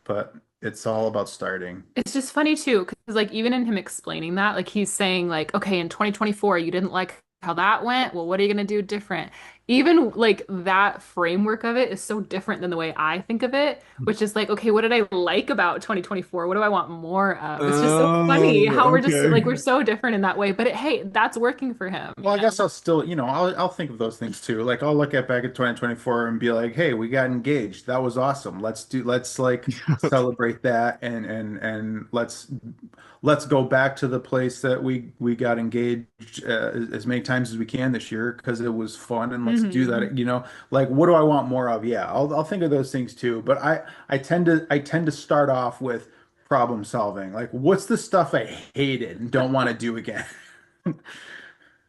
But It's all about starting. It's just funny too, because like even in him explaining that, like he's saying like, okay, in 2024, you didn't like how that went. Well, what are you gonna do different? Even like that framework of it is so different than the way I think of it, which is like, okay, what did I like about 2024? What do I want more of? It's just so funny Oh, how we're just okay. like we're so different in that way. But hey, that's working for him, Well, I guess I'll still, I'll think of those things too. Like I'll look at back at 2024 and be like, "Hey, we got engaged. That was awesome. Let's like celebrate that and let's go back to the place that we got engaged as many times as we can this year because it was fun and let's do hmm that, Like what do I want more of? Yeah, I'll think of those things too, but I tend to start off with problem solving. Like what's the stuff I hated and don't want to do again?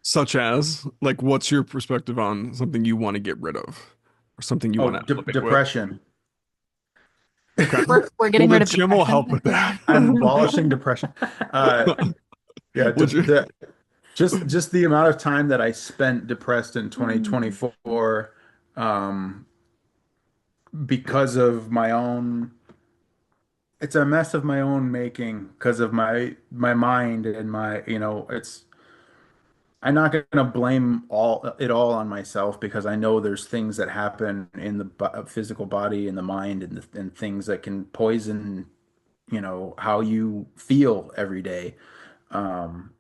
Such as, like, what's your perspective on something you want to get rid of or something you Oh, want to elevate with? depression. Okay. we're Well, getting the rid of gym will depression. help with that. I'm abolishing depression. Uh, yeah, Would you? just the amount of time that I spent depressed in Mm. 2024, um, because of my own, it's a mess of my own making because of my mind and I'm not going to blame all on myself because I know there's things that happen in the physical body and the mind and things that can poison, how you feel every day.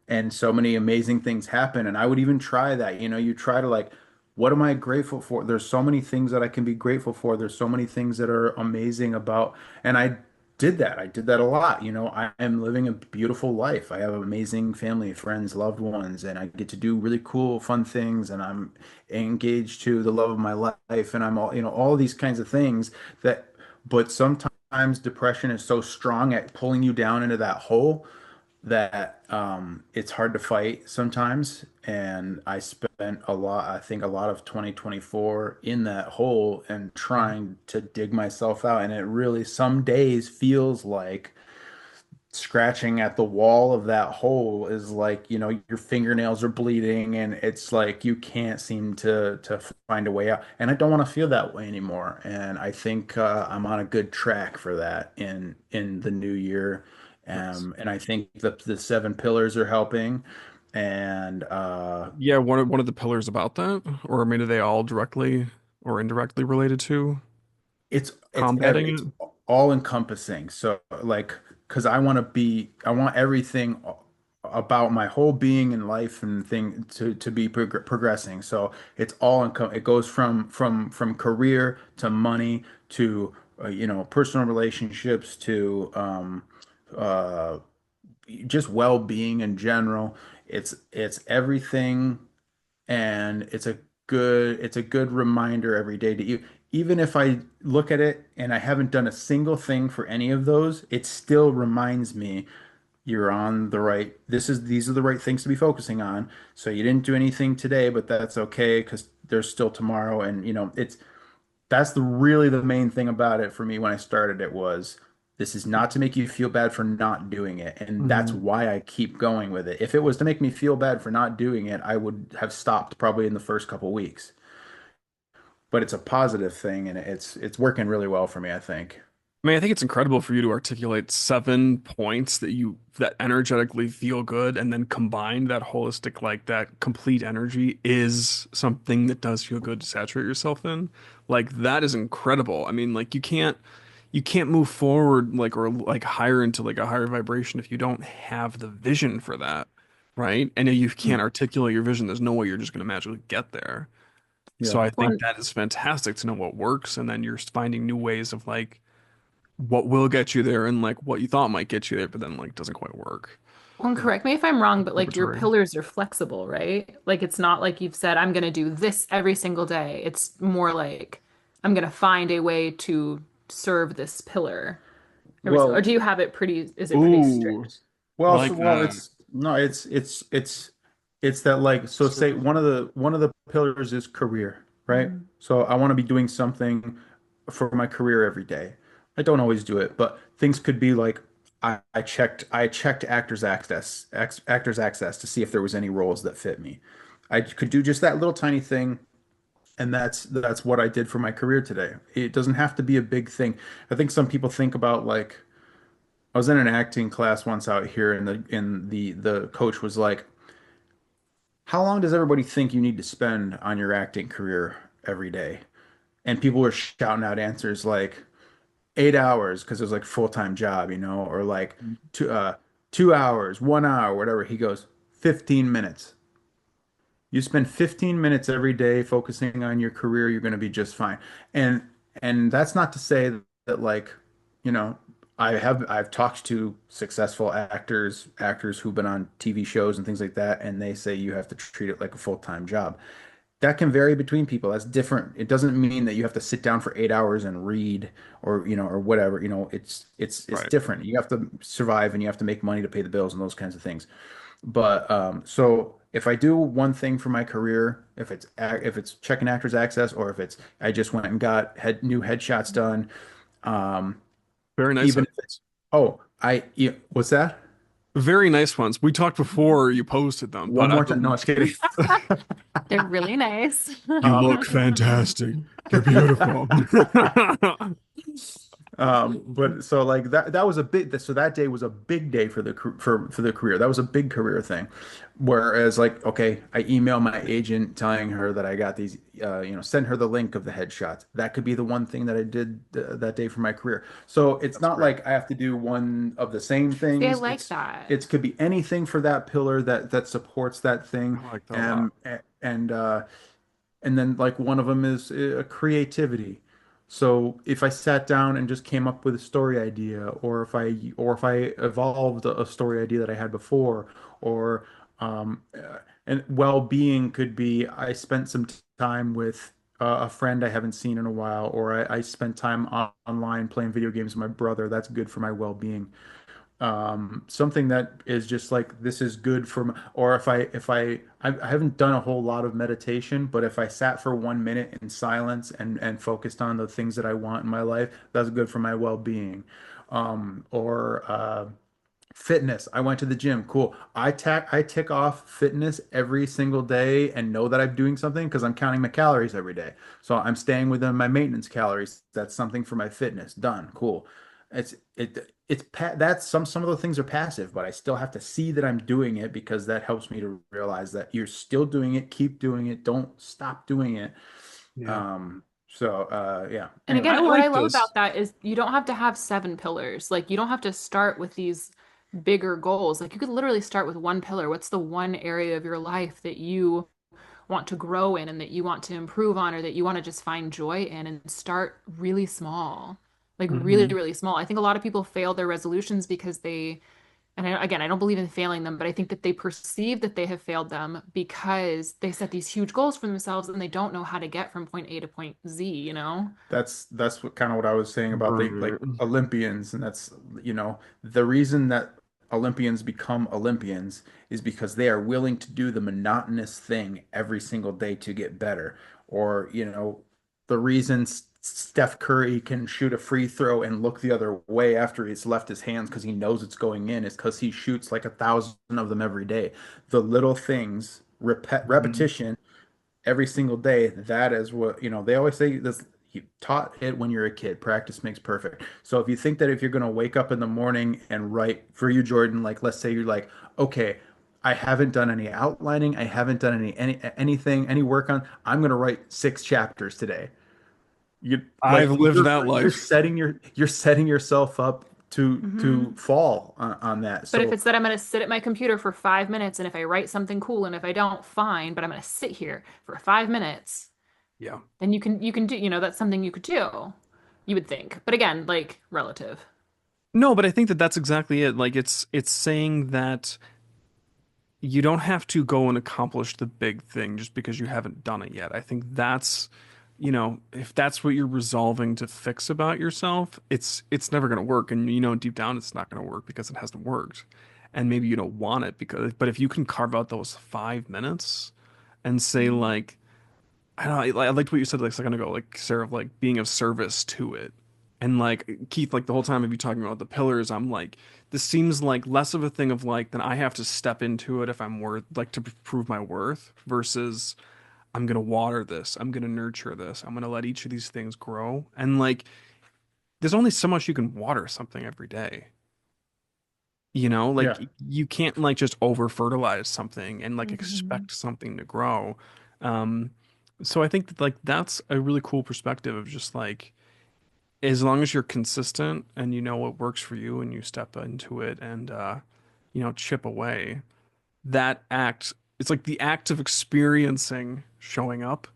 And so many amazing things happen. And I would even try that. You try to like, what am I grateful for? There's so many things that I can be grateful for. There's so many things that are amazing about, and I did that. I did that a lot. I am living a beautiful life. I have amazing family, friends, loved ones, and I get to do really cool, fun things. And I'm engaged to the love of my life. And I'm all these kinds of things but sometimes depression is so strong at pulling you down into that hole that it's hard to fight sometimes. And I spent I think a lot of 2024 in that hole and trying to dig myself out. And it really, some days feels like scratching at the wall of that hole is like, your fingernails are bleeding and it's like you can't seem to find a way out. And I don't want to feel that way anymore. And I think I'm on a good track for that in the new year. Nice. And I think the seven pillars are helping. And Yeah, one of the pillars about that, or maybe they all directly or indirectly related to combating it's it. all encompassing. So like, because I want everything about my whole being in life and thing to be progressing. So it's all it goes from career to money to personal relationships to uh just well-being in general. It's everything, and it's a good reminder every day to you. Even if I look at it and I haven't done a single thing for any of those, it still reminds me you're on the right. These are the right things to be focusing on. So you didn't do anything today, but that's okay because there's still tomorrow. And that's really the main thing about it for me when I started it was this is not to make you feel bad for not doing it. And that's Mhm. why I keep going with it. If it was to make me feel bad for not doing it, I would have stopped probably in the first couple weeks. But it's a positive thing and it's working really well for me, I think. I mean, I think it's incredible for you to articulate 7 points that energetically feel good, and then combine that holistic, like that complete energy is something that does feel good to saturate yourself in. Like that is incredible. I mean, like you can't move forward like or like higher into like a higher vibration if you don't have the vision for that, right? And if you Mm. can't articulate your vision, there's no way you're just going to magically get there. So Yeah. I think One that is fantastic to know what works, and then you're finding new ways of like what will get you there and like what you thought might get you there, but then like doesn't quite work. One, correct me if I'm wrong, but like your Laboratory. pillars are flexible, right? Like it's not like you've said, I'm gonna do this every single day. It's more like I'm gonna find a way to serve this pillar every single, or Well, do you have it is it pretty Ooh, strict? I well, like that. it's no, it's that like so say Service. one of the pillars is career, right? Mhm. So I want to be doing something for my career every day. I don't always do it, but things could be like I checked actors access to see if there was any roles that fit me. I could do just that little tiny thing, and that's what I did for my career today. It doesn't have to be a big thing. I think some people think about like I was in an acting class once out here, and the coach was like, "How long does everybody think you need to spend on your acting career every day?" And people were shouting out answers like 8 hours because it was like full-time job, or like two, 2 hours, 1 hour, whatever. He goes, 15 minutes. You spend 15 minutes every day focusing on your career, you're going to be just fine. And and that's not to say that like, you know, I've talked to successful actors who've been on TV shows and things like that, and they say you have to treat it like a full-time job. That can vary between people. That's different. It doesn't mean that you have to sit down for 8 hours and read or whatever. It's Right. different. You have to survive and you have to make money to pay the bills and those kinds of things. But so if I do one thing for my career, if it's checking actors access, or if it's I just went and got new headshots done, um, Very nice even if it's ones. what's that? Very nice ones. We talked before you posted them, One but I more time? No, believe I'm just kidding. They're really nice. you look fantastic. You're beautiful. But so like that was a big so that day was a big day for for the career. That was a big career thing. Whereas like okay, I email my agent telling her that I got these send her the link of the headshots. That could be the one thing that I did that day for my career. So it's That's not great. like I have to do one of the same See, I things. like that. It could be anything for that pillar that supports that thing. I like that a lot. Um and and then like one of them is creativity. So if I sat down and just came up with a story idea, or if I evolved a story idea that I had before, or and well-being could be I spent some time with a friend I haven't seen in a while, or I spent time online playing video games with my brother. That's good for my well-being. Something that is just like this is good for my, or I haven't done a whole lot of meditation, but if I sat for 1 minute in silence and focused on the things that I want in my life, that's good for my well-being. Or Fitness. I went to the gym. Cool. I tick off fitness every single day and know that I'm doing something because I'm counting my calories every day. So I'm staying within my maintenance calories. That's something for my fitness. Done. Cool. That's some of the things are passive, but I still have to see that I'm doing it because that helps me to realize that you're still doing it. Keep doing it. Don't stop doing it. Yeah. Yeah. And Anyway. I again, what I like love this. about that is you don't have to have seven pillars. Like you don't have to start with these bigger goals. Like you could literally start with one pillar. What's the one area of your life that you want to grow in and that you want to improve on or that you want to just find joy in and start really small. Like really, Hmm. really small. I think a lot of people fail their resolutions because and again, I don't believe in failing them, but I think that they perceive that they have failed them because they set these huge goals for themselves and they don't know how to get from point A to point Z, you know? That's what kind of what I was saying about the like Right. Olympians, and that's the reason that Olympians become Olympians is because they are willing to do the monotonous thing every single day to get better. Or the reason Steph Curry can shoot a free throw and look the other way after he's left his hands because he knows it's going in is because he shoots like 1,000 of them every day. The little things, Mhm. repetition every single day. That is what, they always say this, you taught it when you're a kid. Practice makes perfect. So if you think that if you're going to wake up in the morning and write for you, Jordan, like let's say you're like, okay, I haven't done any outlining, I haven't done any work on, I'm going to write 6 chapters today. You I've like lived that life. you're setting yourself up to Hmm. fall on that. But if So it's that I'm going to sit at my computer for 5 minutes and if I write something cool and if I don't, fine, but I'm going to sit here for 5 minutes, Yeah. then you can do, that's something you could do, you would think. But again, like relative. No, but I think that that's exactly it. Like it's saying that you don't have to go and accomplish the big thing just because you haven't done it yet. I think that's, if that's what you're resolving to fix about yourself, it's never going to work. And deep down it's not going to work because it hasn't worked. And maybe you don't want it but if you can carve out those 5 minutes and say like, I don't know, I liked what you said like a second ago, like Sarah, of like being of service to it. And like Keith, like the whole time of you talking about the pillars, I'm like, this seems like less of a thing of like, then I have to step into it if I'm worth like to prove my worth versus I'm gonna water this, I'm gonna nurture this, I'm gonna let each of these things grow. And like, there's only so much you can water something every day. You know, Yeah. like you can't like just over fertilize something and like Mhm. expect something to grow. Um, so I think that like that's a really cool perspective of just like as long as you're consistent and you know what works for you and you step into it and chip away, that act, it's like the act of experiencing showing up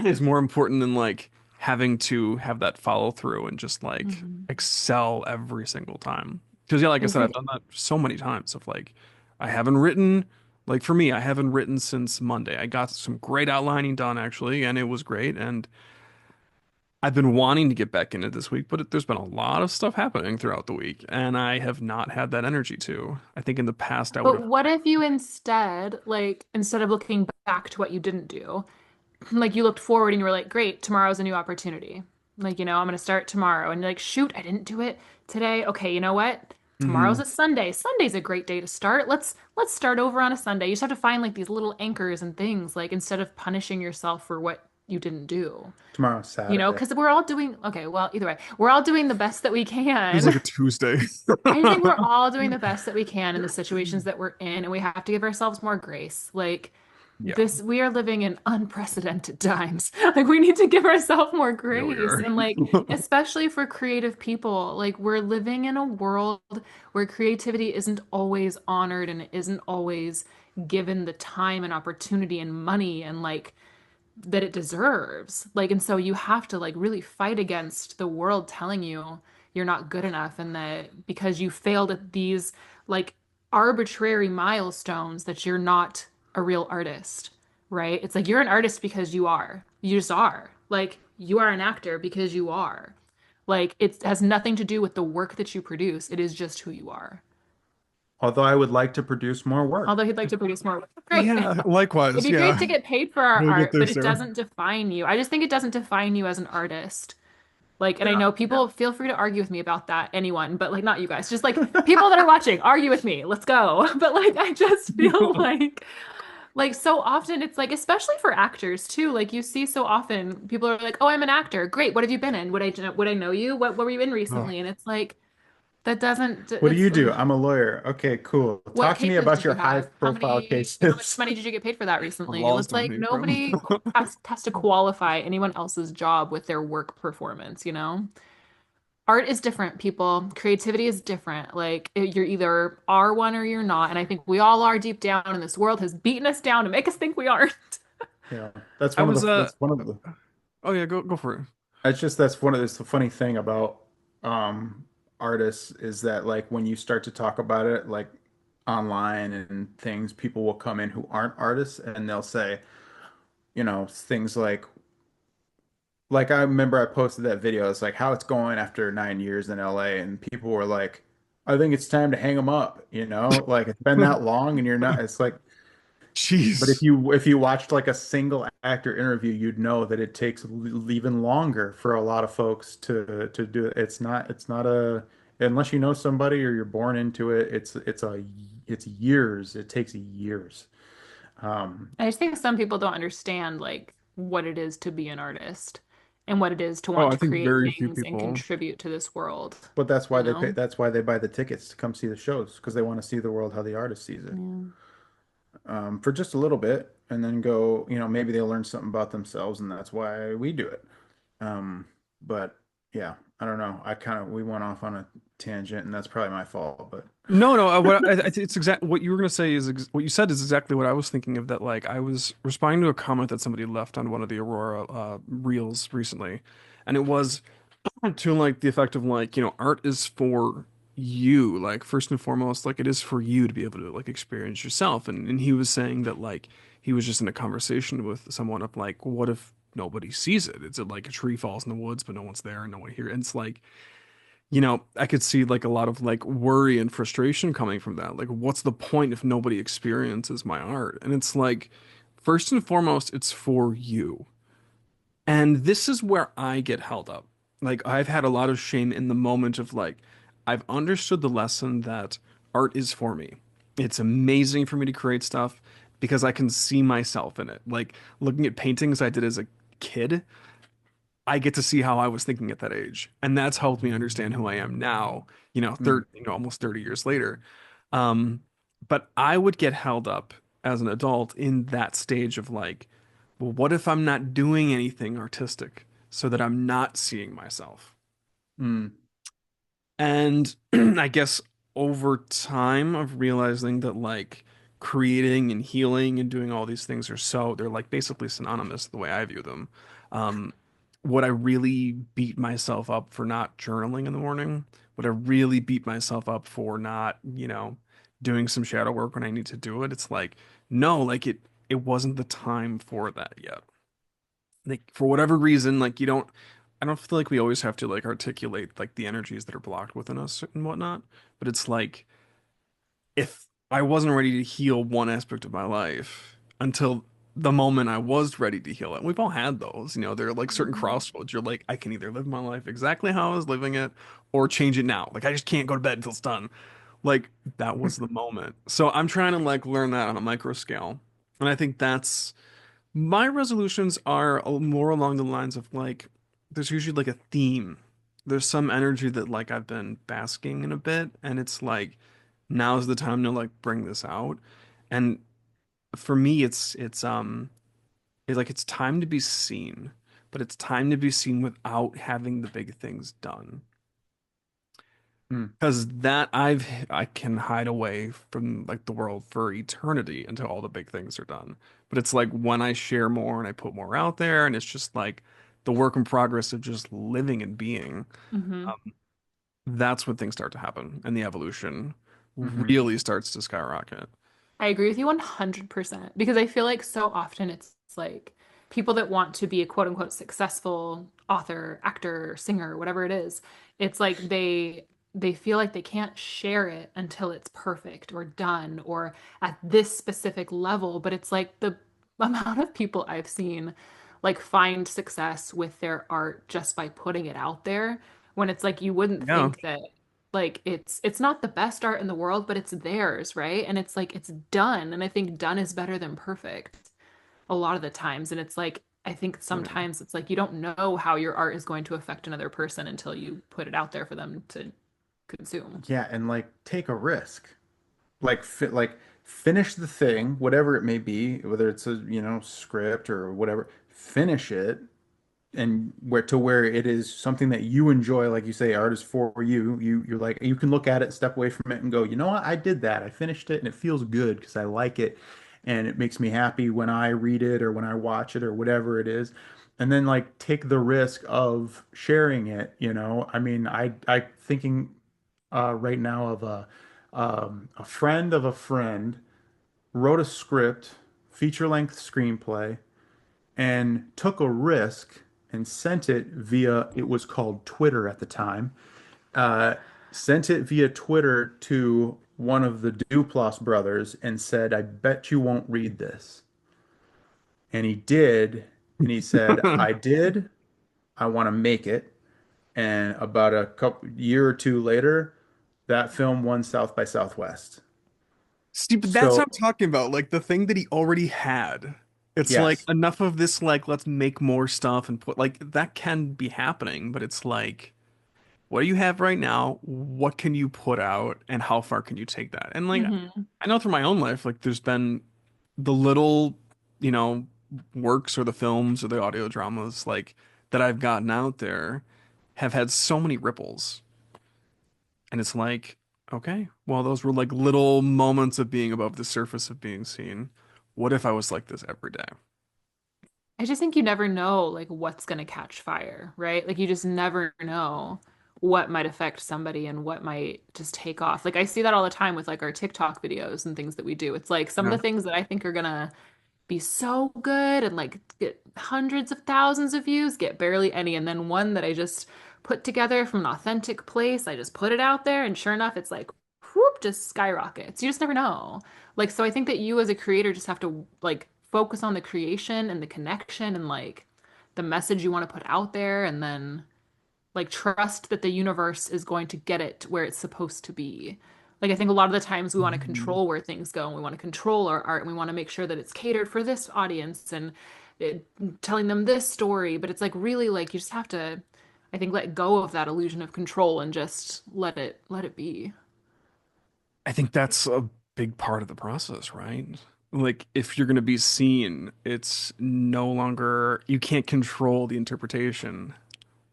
is more important than like having to have that follow through and just like Mhm. excel every single time. Because yeah, like I I said, I've think done that so many times of like I haven't written like for me, I haven't written since Monday. I got some great outlining done actually, and it was great. And I've been wanting to get back into this week, but there's been a lot of stuff happening throughout the week, and I have not had that energy to. I think in the past I would But have. what if you instead, like, instead of looking back to what you didn't do, like you looked forward and you were like, great, tomorrow's a new opportunity. Like, I'm gonna start tomorrow. And you're like, shoot, I didn't do it today. Okay, you know what? Tomorrow's Hmm. a Sunday. Sunday's a great day to start. Let's start over on a Sunday. You just have to find like these little anchors and things, like instead of punishing yourself for what you didn't do. Tomorrow's Saturday. Because we're all doing, okay, well, either way, we're all doing the best that we Feels like can. a Tuesday. I just think we're all doing the best that we can in the situations that we're in, and we have to give ourselves more grace. Like Yeah, this, we are living in unprecedented times. Like we need to give ourselves more yeah, we grace. are. And like, especially for creative people, like we're living in a world where creativity isn't always honored and it isn't always given the time and opportunity and money and like that it deserves. Like, and so you have to like really fight against the world telling you you're not good enough and that because you failed at these like arbitrary milestones that you're not a real artist, right? It's like you're an artist because you are. You just are. Like you are an actor because you are. Like it has nothing to do with the work that you produce. It is just who you are. Although I would like to produce more work. Although he'd like to produce more work. Great. Yeah, It'd likewise. be great Yeah, to get paid for our we'll get art, there, but it Sarah. doesn't define you. I just think it doesn't define you as an artist. Like, and I Yeah. know people feel free to argue with me about that, anyone, but like not you guys. Just like people that are watching, argue with me. Let's go. But like I just feel like so often it's like especially for actors too. Like you see so often people are like, "Oh, I'm an actor. Great. What have you been in? Would I know you? What were you in Oh, recently?" And it's like that doesn't What do it's you do? I'm a lawyer. Okay, cool. what Talk to me cases about did your you high have? profile How much cases. money did you get paid for that what recently? laws Let's do I like need from? nobody has to qualify anyone else's job with their work performance, you know? Art is different, people. Creativity is different. Like you're either are one or you're not. And I think we all are deep down, and this world has beaten us down to make us think we aren't. Yeah, I was that's one of the oh yeah, go for it. it's just that's one of the funny thing about um artists is that like when you start to talk about it like online and things, people will come in who aren't artists and they'll say, things like I remember I posted that video. It's like how it's going after 9 years in LA, and people were like, I think it's time to hang them up, like it's been that long and you're not, it's like, but if Jeez. you watched like a single actor interview, you'd know that it takes even longer for a lot of folks to do it. It's not a unless you know somebody or you're born into it, it's years. It takes years. Um, I just think some people don't understand like what it is to be an artist and what it is to Oh, want I to think create very few things and people. contribute to this world, but that's why you they pay, know? that's why they buy the tickets to come see the shows because they want to see the world how the artist sees it. Yeah. For just a little bit and then go, maybe they'll learn something about themselves and that's why we do it. Um, but yeah, I don't know. We went off on a tangent and that's probably my fault, but No, no. It's exact. What you were gonna say is what you said is exactly what I was thinking of. That like I was responding to a comment that somebody left on one of the Aurora reels recently, and it was to like the effect of like art is for you, like first and foremost, like it is for you to be able to like experience yourself. And he was saying that like he was just in a conversation with someone of like, what if nobody sees it? It's like a tree falls in the woods, but no one's there and no one here. And it's like I could see like a lot of like worry and frustration coming from that. Like, what's the point if nobody experiences my art? And it's like, first and foremost, it's for you. And this is where I get held up. Like, I've had a lot of shame in the moment of like, I've understood the lesson that art is for me. It's amazing for me to create stuff because I can see myself in it. Like, looking at paintings I did as a kid, I get to see how I was thinking at that age, and that's helped me understand who I am now, Mm, almost 30 years later. Um, but I would get held up as an adult in that stage of like, well, what if I'm not doing anything artistic so that I'm not seeing myself? mm, And I guess over time of realizing that like creating and healing and doing all these things they're like basically synonymous the way I view them. Um, what I really beat myself up for not journaling in the morning, what I really beat myself up for not, doing some shadow work when I need to do it. It's like, no, like it wasn't the time for that yet. Like for whatever reason, like I don't feel like we always have to like articulate like the energies that are blocked within us and whatnot. But it's like if I wasn't ready to heal one aspect of my life until the moment I was ready to heal it. We've all had those, there are like certain Mhm. crossroads. You're like, I can either live my life exactly how I was living it or change it now. Like I just can't go to bed until it's done. Like that was the moment. So I'm trying to like learn that on a micro scale. And I think that's my resolutions are more along the lines of like, there's usually like a theme. There's some energy that like I've been basking in a bit, and it's like now's the time to like bring this out. And for me, it's time to be seen, but it's time to be seen without having the big things done. mm. Because I can hide away from like the world for eternity until all the big things are done. But it's like when I share more and I put more out there, and it's just like the work in progress of just living and being, Mhm. um, that's when things start to happen and the evolution Hmm. really starts to skyrocket. I agree with you 100% because I feel like so often it's like people that want to be a quote unquote successful author, actor, singer, whatever it is, it's like they feel like they can't share it until it's perfect or done or at this specific level, but it's like the amount of people I've seen like find success with their art just by putting it out there when it's like you wouldn't Yeah. think that like it's not the best art in the world, but it's theirs, right? And it's like it's done. And I think done is better than perfect a lot of the times. And it's like I think Yeah. sometimes it's like you don't know how your art is going to affect another person until you put it out there for them to consume. Yeah, and like take a risk. Like finish the thing, whatever it may be, whether it's a, script or whatever, finish it and where it is something that you enjoy, like you say, art is for you. You're like you can look at it, step away from it, and go, you know what? I did that. I finished it, and it feels good because I like it, and it makes me happy when I read it or when I watch it or whatever it is. And then like take the risk of sharing it. I mean, I thinking right now of a friend of a friend wrote a script, feature-length screenplay and took a risk and sent it via, it was called Twitter at the time, uh, sent it via Twitter to one of the Duplass brothers and said, I bet you won't read this. And he did. And he said, I did. I want to make it. And about a couple year or two later, that film won South by Southwest. See, but that's what So, I'm talking about. Like the thing that he already had. It's like yes. enough of this, like, let's make more stuff and put like that can be happening, but it's like what do you have right now? What can you put out and how far can you take that? And like Hmm. I know through my own life, like there's been the little, you know, works or the films or the audio dramas like that I've gotten out there have had so many ripples. And it's like, okay, well, those were like little moments of being above the surface of being seen. What if I was like this every day? I just think you never know like what's gonna catch fire, right? Like you just never know what might affect somebody and what might just take off. Like I see that all the time with like our TikTok videos and things that we do. It's like some of Yeah. the things that I think are gonna be so good and like get hundreds of thousands of views, get barely any. And then one that I just put together from an authentic place, I just put it out there, and sure enough, it's like whoop, just skyrockets. You just never know. Like, so I think that you as a creator just have to like focus on the creation and the connection and like the message you want to put out there, and then like trust that the universe is going to get it where it's supposed to be. Like I think a lot of the times we want to Mhm. control where things go and we want to control our art and we want to make sure that it's catered for this audience and it, telling them this story, but it's like really like you just have to, I think, let go of that illusion of control and just let it be. I think that's a big part of the process, right? Like, if you're going to be seen, it's no longer, you can't control the interpretation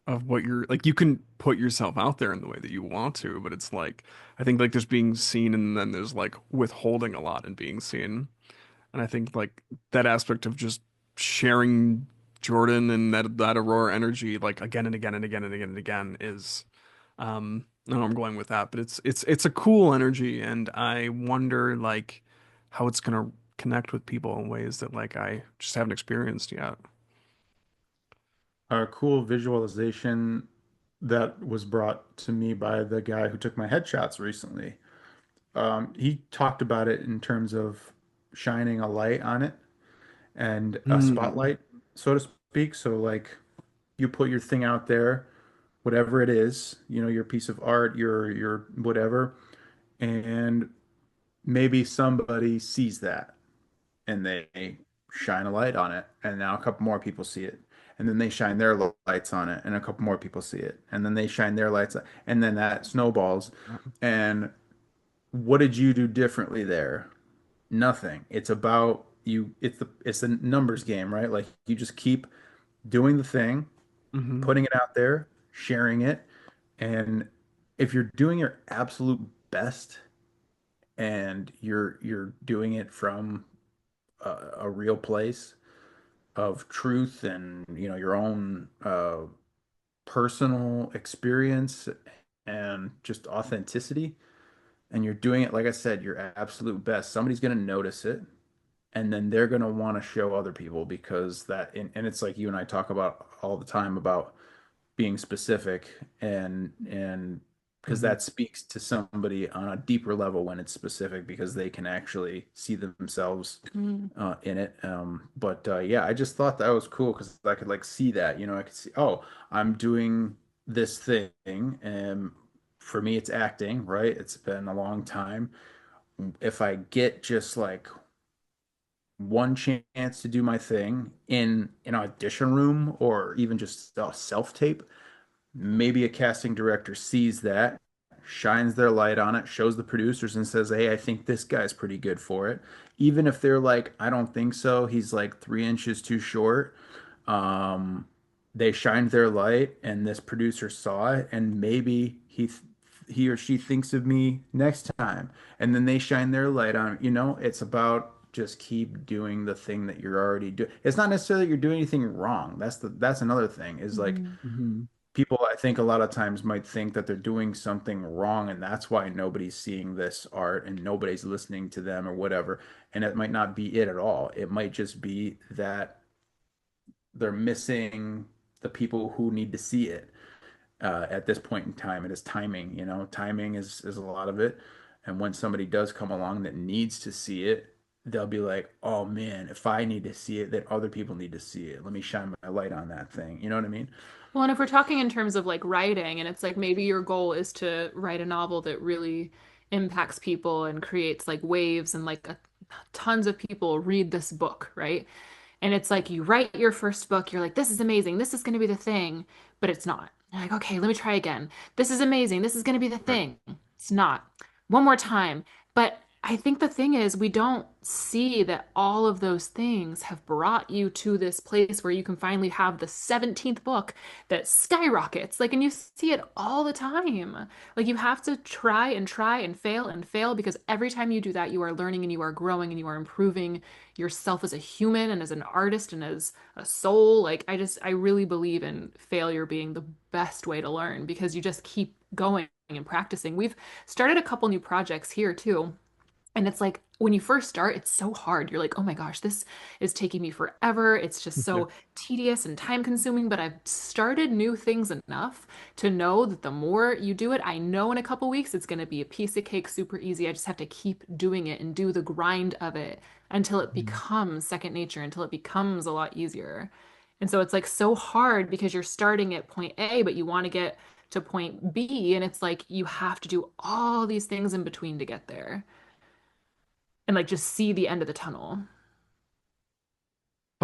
of what you're like. You can put yourself out there in the way that you want to, but it's like, I think like there's being seen and then there's like withholding a lot and being seen. And I think like that aspect of just sharing Jordan and that Aurora energy like again and again and again and again and again is I don't know where I'm going with that, but it's a cool energy and I wonder like how it's gonna connect with people in ways that like I just haven't experienced yet. A cool visualization that was brought to me by the guy who took my headshots recently. He talked about it in terms of shining a light on it and a Hmm. spotlight, so to speak. So, like, you put your thing out there, whatever it is, your piece of art, your whatever, and maybe somebody sees that and they shine a light on it, and now a couple more people see it. And then they shine their lights on it, and a couple more people see it. And then they shine their lights, and then that snowballs. And what did you do differently there? Nothing. It's about you. It's a numbers game, right? Like you just keep doing the thing, Hmm. putting it out there, sharing it, and if you're doing your absolute best and you're doing it from a real place of truth and your own personal experience and just authenticity, and you're doing it like I said, your absolute best, somebody's going to notice it, and then they're going to want to show other people because and it's like you and I talk about all the time about being specific and because Hmm. that speaks to somebody on a deeper level when it's specific because they can actually see themselves Mm. in it. But yeah, I just thought that was cool because I could like see that, I could see, oh, I'm doing this thing, and for me, it's acting, right? It's been a long time. If I get just like one chance to do my thing in an audition room or even just a self tape, maybe a casting director sees that, shines their light on it, shows the producers and says, "Hey, I think this guy's pretty good for it." Even if they're like, "I don't think so. He's like 3 inches too short." Um, they shined their light and this producer saw it and maybe he or she thinks of me next time. And then they shine their light on, it's about just keep doing the thing that you're already doing. It's not necessarily that you're doing anything wrong. That's another thing is like Mhm. Hmm. people I think a lot of times might think that they're doing something wrong and that's why nobody's seeing this art and nobody's listening to them or whatever. And it might not be it at all. It might just be that they're missing the people who need to see it at this point in time. It is timing, timing is a lot of it. And when somebody does come along that needs to see it, they'll be like, oh man, if I need to see it, then other people need to see it. Let me shine my light on that thing. You know what I mean? Well, and if we're talking in terms of like writing, and it's like maybe your goal is to write a novel that really impacts people and creates like waves and like tons of people read this book, right? And it's like you write your first book, you're like, this is amazing, this is going to be the thing, but it's not. You're like, okay, let me try again. This is amazing, this is going to be the Right. thing. It's not. One more time. But I think the thing is, we don't see that all of those things have brought you to this place where you can finally have the 17th book that skyrockets. Like, and you see it all the time. Like, you have to try and fail because every time you do that, you are learning and you are growing and you are improving yourself as a human and as an artist and as a soul. Like, I really believe in failure being the best way to learn because you just keep going and practicing. We've started a couple new projects here too. And it's like when you first start, it's so hard. You're like, oh my gosh, this is taking me forever. It's just Yeah. so tedious and time consuming. But I've started new things enough to know that the more you do it, I know in a couple weeks it's going to be a piece of cake, super easy. I just have to keep doing it and do the grind of it until it Mhm. becomes second nature, until it becomes a lot easier. And so it's like so hard because you're starting at point A, but you want to get to point B. And it's like you have to do all these things in between to get there and like just see the end of the tunnel.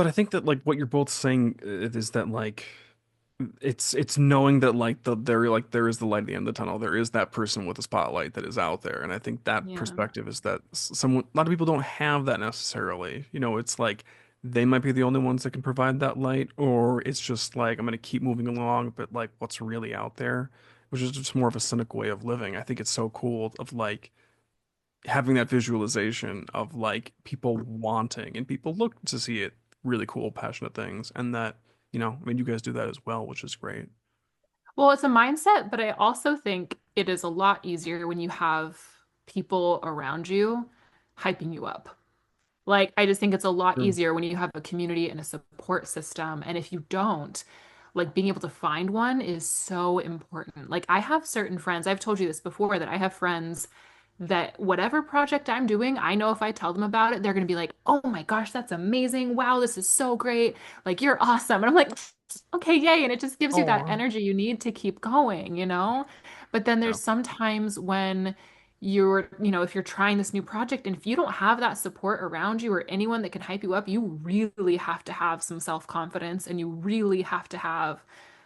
But I think that like what you're both saying is that like it's knowing that like there is the light at the end of the tunnel. There is that person with a spotlight that is out there, and I think that Yeah. perspective is that someone a lot of people don't have that necessarily. You know, it's like they might be the only ones that can provide that light, or it's just like I'm gonna keep moving along, but like what's really out there, which is just more of a cynical way of living. I think it's so cool of like having that visualization of like people wanting and people look to see it really cool, passionate things, and that, you know, I mean, you guys do that as well, which is great. Well, it's a mindset, but I also think it is a lot easier when you have people around you hyping you up. Like, I just think it's a lot True. easier when you have a community and a support system. And if you don't, like being able to find one is so important. Like, I have certain friends, I've told you this before, that I have friends that whatever project I'm doing, I know if I tell them about it, they're going to be like, oh my gosh, that's amazing. Wow, this is so great. Like, you're awesome. And I'm like, okay, yay. And it just gives you that Oh, energy you need to keep going, you know? But then yeah. there's sometimes when if you're trying this new project and if you don't have that support around you or anyone that can hype you up, you really have to have some self-confidence and you really have to have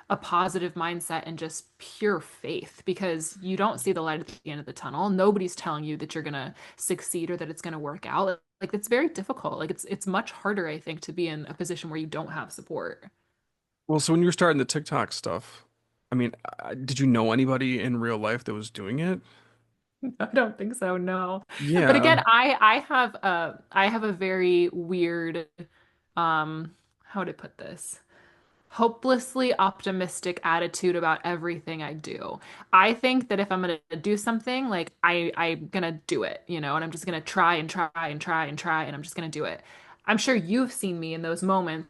a positive mindset and just pure faith because you don't see the light at the end of the tunnel. Nobody's telling you that you're gonna succeed or that it's gonna work out. Like it's very difficult. Like it's much harder, I think, to be in a position where you don't have support. Well, so when you were starting the TikTok stuff, I mean, did you know anybody in real life that was doing it? I don't think so, no. But Yeah. again, I have a very weird how would I put this? Hopelessly optimistic attitude about everything I do. I think that if I'm gonna do something, like I'm gonna do it, and I'm just gonna try and try and try and try, and I'm just gonna do it. I'm sure you've seen me in those moments.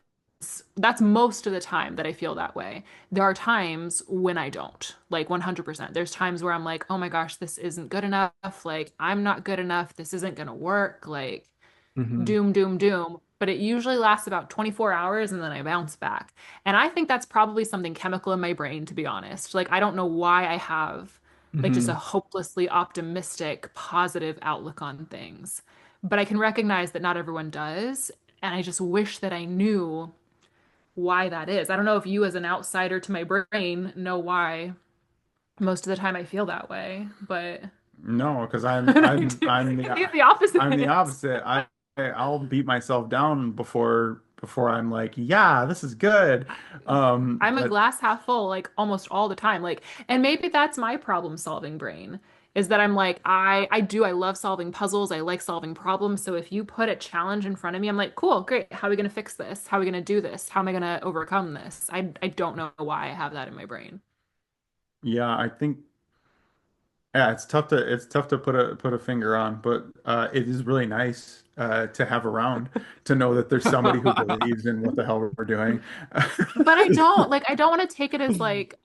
That's most of the time that I feel that way. There are times when I don't, like 100%. There's times where I'm like, oh my gosh, this isn't good enough. Like, I'm not good enough. This isn't gonna work. Like, Hmm. doom, doom, doom. But it usually lasts about 24 hours and then I bounce back. And I think that's probably something chemical in my brain, to be honest. Like, I don't know why I have like just a Hmm. hopelessly optimistic, positive outlook on things. But I can recognize that not everyone does. And I just wish that I knew why that is. I don't know if you, as an outsider to my brain, know why most of the time I feel that way, but No, because I do. Maybe the I'm the opposite. opposite. I'll beat myself down before I'm like, yeah, this is good. I'm a But glass half full like almost all the time. Like, and maybe that's my problem solving brain is that I'm like, I love solving puzzles. I like solving problems. So if you put a challenge in front of me, I'm like, cool, great. How are we gonna fix this? How are we gonna do this? How am I gonna overcome this? I don't know why I have that in my brain. yeah, I think yeah, it's tough to put a finger on, but it is really nice to have around to know that there's somebody who believes in what the hell we're doing. But I don't want to take it as like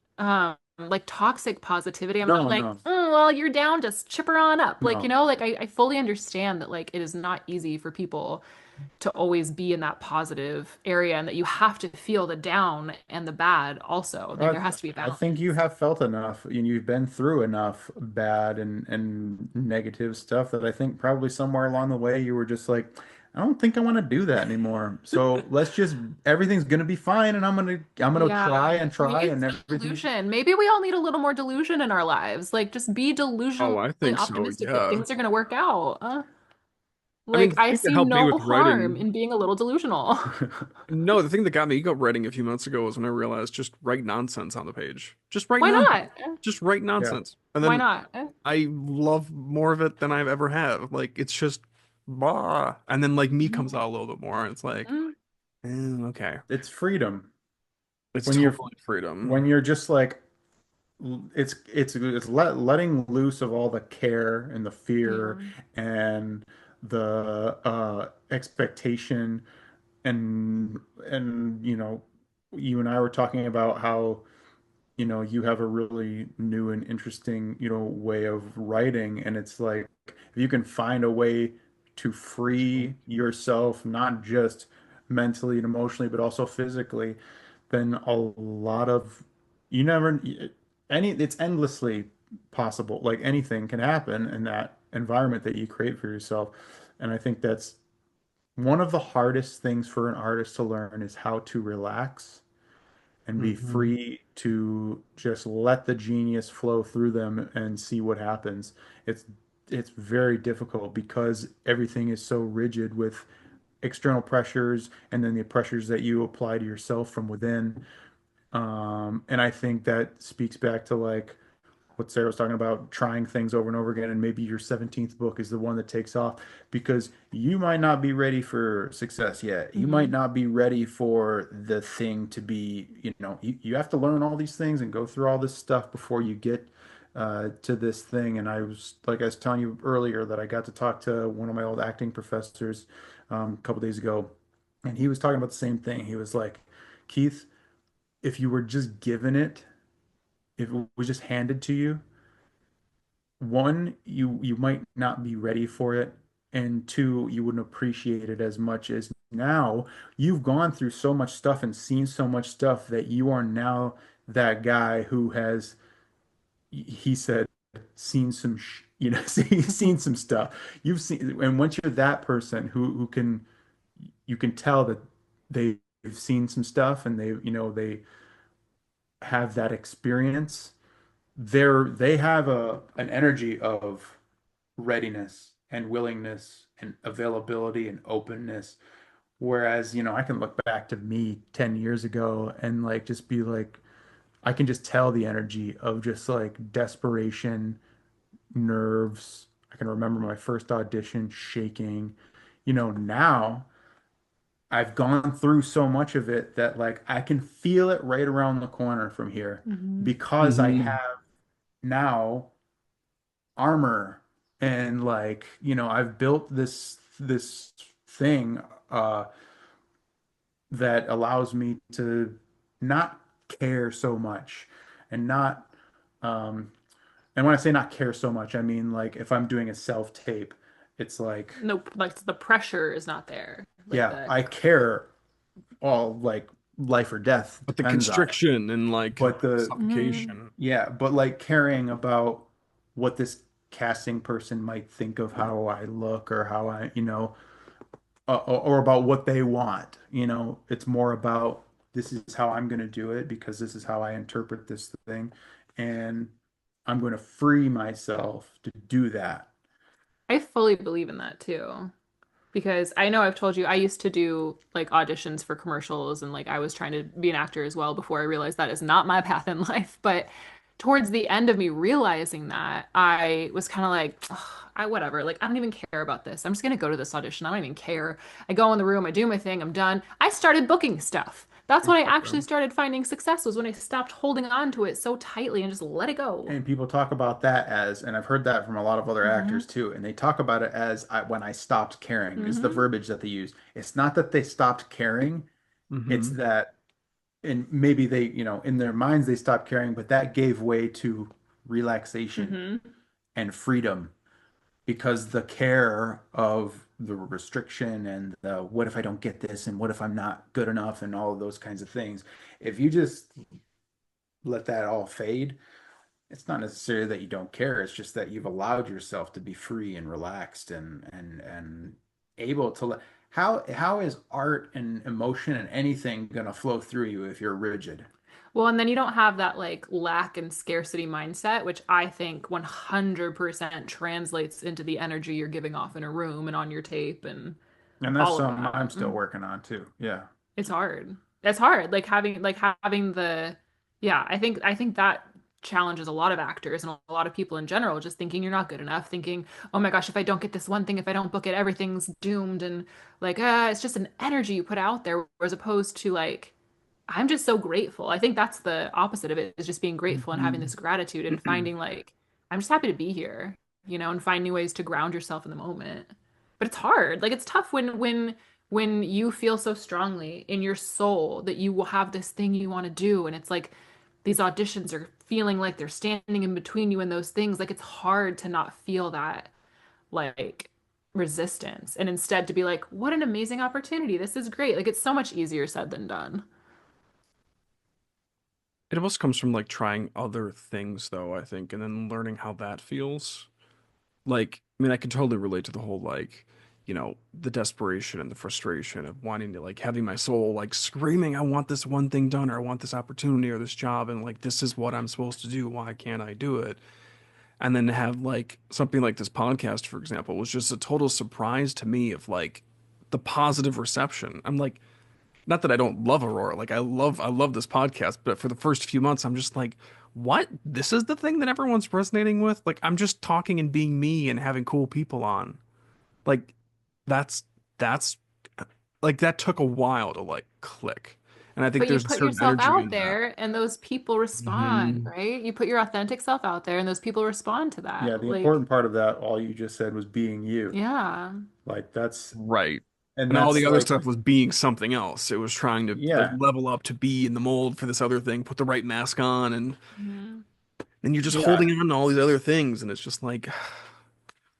toxic positivity. I'm not No, like, no. well, you're down, just chip her on up. Like, No. like I fully understand that like it is not easy for people to always be in that positive area and that you have to feel the down and the bad also. Like there has to be a I think balance. you have felt enough and you've been through enough bad and negative stuff that I think probably somewhere along the way you were just like, I don't think I want to do that anymore. So let's just everything's gonna be fine and I'm gonna Yeah. try and try Maybe and it's just everything. delusion. Maybe we all need a little more delusion in our lives. Like just be Oh, delusionally I think so, optimistic that yeah. things are going to work out. I mean, Like the I thing that see helped me no with harm writing, in being a little delusional. no, the thing that got me ego writing a few months ago was when I realized just write nonsense on the page. Just write Why nonsense. not? Just write Yeah. nonsense. And Why then not? I love more of it than I've ever had. Like it's just blah. And then like me comes out a little bit more and it's like, Mm, okay. It's freedom. It's When you're totally freedom. when you're just like it's letting loose of all the care and the fear yeah. and the expectation and you and I were talking about how you have a really new and interesting way of writing, and it's like if you can find a way to free yourself not just mentally and emotionally but also physically, then a lot of you never it's endlessly possible. Like anything can happen in that environment that you create for yourself, and I think that's one of the hardest things for an artist to learn is how to relax and be Hmm. free to just let the genius flow through them and see what happens. It's it's very difficult because everything is so rigid with external pressures and then the pressures that you apply to yourself from within. And I think that speaks back to like what Sarah was talking about, trying things over and over again, and maybe your 17th book is the one that takes off because you might not be ready for success yet. You might Hmm. not be ready for the thing to be, you have to learn all these things and go through all this stuff before you get to this thing. And like I was telling you earlier, that I got to talk to one of my old acting professors a couple days ago, and he was talking about the same thing. He was like, Keith, if you were just given it, if it was just handed to you, one, you might not be ready for it, and two, you wouldn't appreciate it as much as now. You've gone through so much stuff and seen so much stuff that you are now that guy who has, he said, seen some, seen some stuff. You've seen, and once you're that person who can, you can tell that they've seen some stuff and they have that experience. They have an energy of readiness and willingness and availability and openness. Whereas, I can look back to me 10 years ago and like just be like, I can just tell the energy of just like desperation, nerves. I can remember my first audition shaking. Now I've gone through so much of it that like I can feel it right around the corner from here Hmm. because I Hmm. have now armor and like I've built this thing uh that allows me to not care so much and not um and when I say not care so much, I mean like if I'm doing a self tape, it's like, No, like the pressure is not there. Like yeah, the I care, all like life or death But the depends on it, constriction and like but the Mhm. suffocation. yeah, but like caring about what this casting person might think of how I look or how I, or about what they want. It's more about this is how I'm going to do it because this is how I interpret this thing, and I'm going to free myself to do that. I fully believe in that too. Because I know I've told you I used to do like auditions for commercials and like I was trying to be an actor as well before I realized that is not my path in life. But towards the end of me realizing that, I was kind of like, "Ugh, I whatever, like I don't even care about this. I'm just gonna go to this audition. I don't even care. I go in the room, I do my thing, I'm done. I started booking stuff. That's when I actually started finding success, was when I stopped holding on to it so tightly and just let it go. And people talk about that as, and I've heard that from a lot of other Hmm. actors too, and they talk about it as when I stopped caring, is the Hmm. verbiage that they use. It's not that they stopped caring, it's Hmm. that, and maybe they, in their minds they stopped caring, but that gave way to relaxation Hmm. and freedom because the care of the restriction and the what if I don't get this and what if I'm not good enough and all of those kinds of things. If you just let that all fade, it's not necessarily that you don't care. It's just that you've allowed yourself to be free and relaxed and able to let how is art and emotion and anything gonna flow through you if you're rigid? Well, and then you don't have that like lack and scarcity mindset, which I think 100% translates into the energy you're giving off in a room and on your tape and And that's all of something that. I'm still working on too. Yeah. It's hard. It's hard. Like having the yeah, I think that challenges a lot of actors and a lot of people in general, just thinking you're not good enough, thinking, oh my gosh, if I don't get this one thing, if I don't book it, everything's doomed. And like, it's just an energy you put out there, as opposed to like, I'm just so grateful. I think that's the opposite of it, is just being grateful and having Mhm. this gratitude and finding like, I'm just happy to be here, and find new ways to ground yourself in the moment. But it's hard. Like it's tough when you feel so strongly in your soul that you will have this thing you want to do, and it's like these auditions are feeling like they're standing in between you and those things. Like it's hard to not feel that like resistance and instead to be like, what an amazing opportunity. This is great. Like it's so much easier said than done. It almost comes from like trying other things though, I think, and then learning how that feels. Like, I mean, I can totally relate to the whole like the desperation and the frustration of wanting to like having my soul like screaming, I want this one thing done, or I want this opportunity or this job, and like this is what I'm supposed to do. Why can't I do it? And then to have like something like this podcast, for example, was just a total surprise to me of like the positive reception. I'm like, not that I don't love Aurora, like I love this podcast, but for the first few months, I'm just like, what? This is the thing that everyone's resonating with? Like I'm just talking and being me and having cool people on. Like that's that's like that took a while to like click. And I think But you there's a put certain yourself energy out in that. there and those people respond, Hmm. right? You put your authentic self out there and those people respond to Yeah, that. the Like, important part of that, all you just said was being you. yeah. Like that's, Right. and And all that's the other like, stuff was being something else. It was trying to like yeah, level up to be in the mold for this other thing, put the right mask on, and Mhm. then you're just yeah, holding on to all these other things, and it's just like,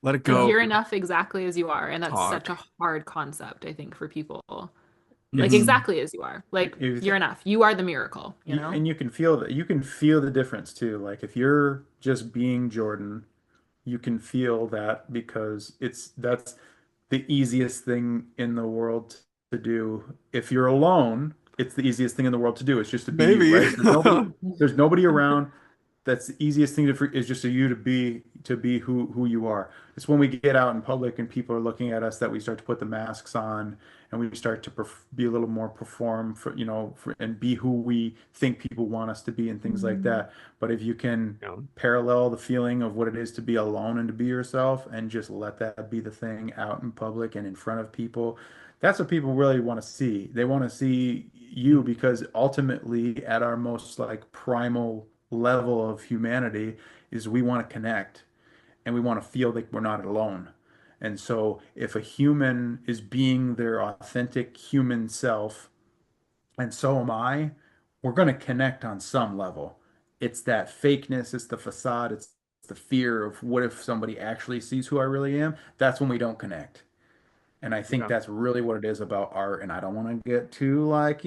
let it Like go, you're enough exactly as you are. And that's such talk. a hard concept, I think, for people. Like it's, Hmm. exactly as you are. Like if you're enough. You are the miracle, you you, know? and you can feel that, you can feel the difference too. Like if you're just being Jordan, you can feel that because that's the easiest thing in the world to do. If you're alone, it's the easiest thing in the world to do. It's just to be you, Maybe. right? There's nobody around. That's the easiest thing is just for you to be who you are. It's when we get out in public and people are looking at us that we start to put the masks on and we start to be a little more perform and be who we think people want us to be and things like Mhm. that. But if you can Yeah. parallel the feeling of what it is to be alone and to be yourself and just let that be the thing out in public and in front of people, that's what people really want to see. They want to see you because ultimately at our most like primal level of humanity is we want to connect and we want to feel like we're not alone. And so if a human is being their authentic human self, and so am I, we're going to connect on some level. It's that fakeness, it's the facade, it's the fear of what if somebody actually sees who I really am. That's when we don't connect. And I think Yeah. that's really what it is about art. And I don't want to get too like,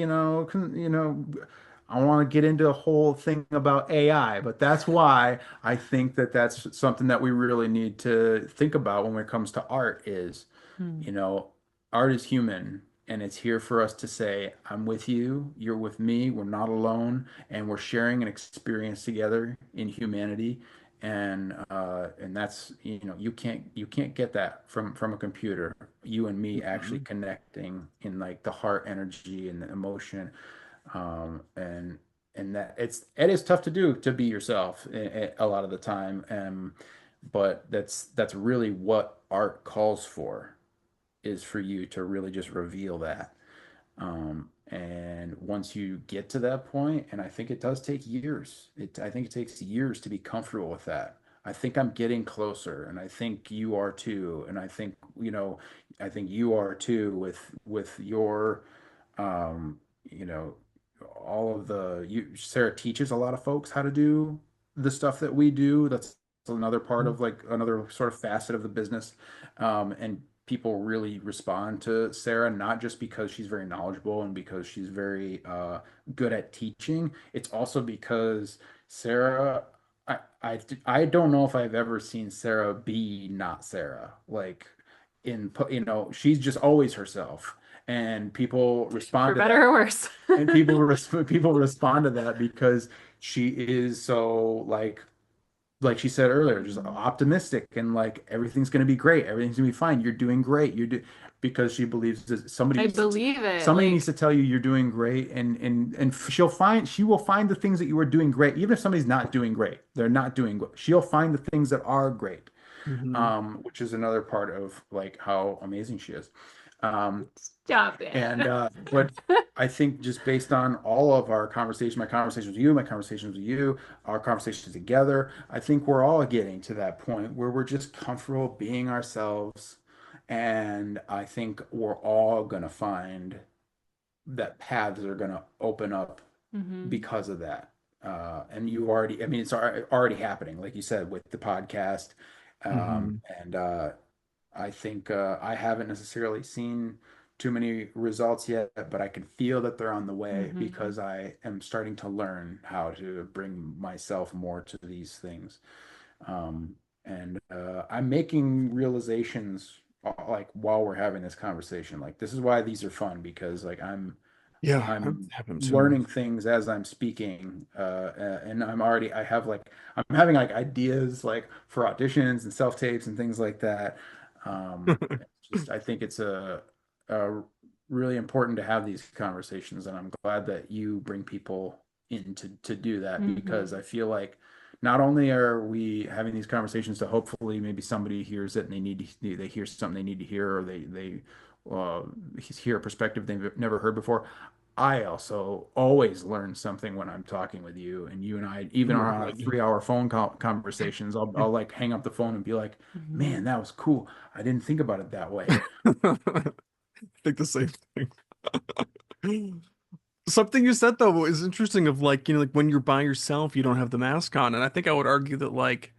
I want to get into a whole thing about AI, but that's why I think that that's something that we really need to think about when it comes to art is, Hmm. you know, art is human and it's here for us to say, I'm with you, you're with me, we're not alone, and we're sharing an experience together in humanity. And that's, you can't get that from a computer. You and me actually Mhm. connecting in like the heart energy and the emotion. And that it is tough to do to be yourself a lot of the time. But that's really what art calls for is for you to really just reveal that. And once you get to that point, and I think it does take years, I think it takes years to be comfortable with that. I think I'm getting closer, and I think you are too. And I think you are too with your, um, you know, all of Sarah teaches a lot of folks how to do the stuff that we do. That's another part of like another sort of facet of the business. And people really respond to Sarah, not just because she's very knowledgeable and because she's very good at teaching. It's also because Sarah, I don't know if I've ever seen Sarah be not Sarah. Like she's just always herself, and people For respond to better that. or worse. And people respond to that because she is so like she said earlier, just optimistic and like everything's going to be great. Everything's going to be fine. You're doing great. Because she believes that I believe it. somebody needs to Like, tell you you're doing great and she will find the things that you are doing great even if somebody's not doing great. They're not doing good. She'll find the things that are great. Hmm. Which is another part of like how amazing she is. Um, stop and it. but I think just based on all of our conversation, my conversations with you, my conversations with you, our conversations together, I think we're all getting to that point where we're just comfortable being ourselves. And I think we're all gonna find that paths are gonna open up Hmm. because of that. And you already, I mean, it's already happening, like you said, with the podcast. Hmm. And I think I haven't necessarily seen too many results yet, but I can feel that they're on the way Hmm. because I am starting to learn how to bring myself more to these things. And I'm making realizations like while we're having this conversation. Like this is why these are fun because like Yeah, that I'm happened too. learning things as I'm speaking, and I have like I'm having like ideas like for auditions and self tapes and things like that. It's just I think it's a really important to have these conversations, and I'm glad that you bring people in to do that because Hmm. I feel like not only are we having these conversations to hopefully maybe somebody hears it and they hear something they need to hear or they uh, hear a perspective they've never heard before. I also always learn something when I'm talking with you, and you and I even Oh, are on a God. 3 hour phone conversations. I'll like hang up the phone and be like, "Man, Hmm. that was cool. I didn't think about it that way." I think the same thing. Something you said though is interesting of like, like when you're by yourself, you don't have the mask on. And I think I would argue that like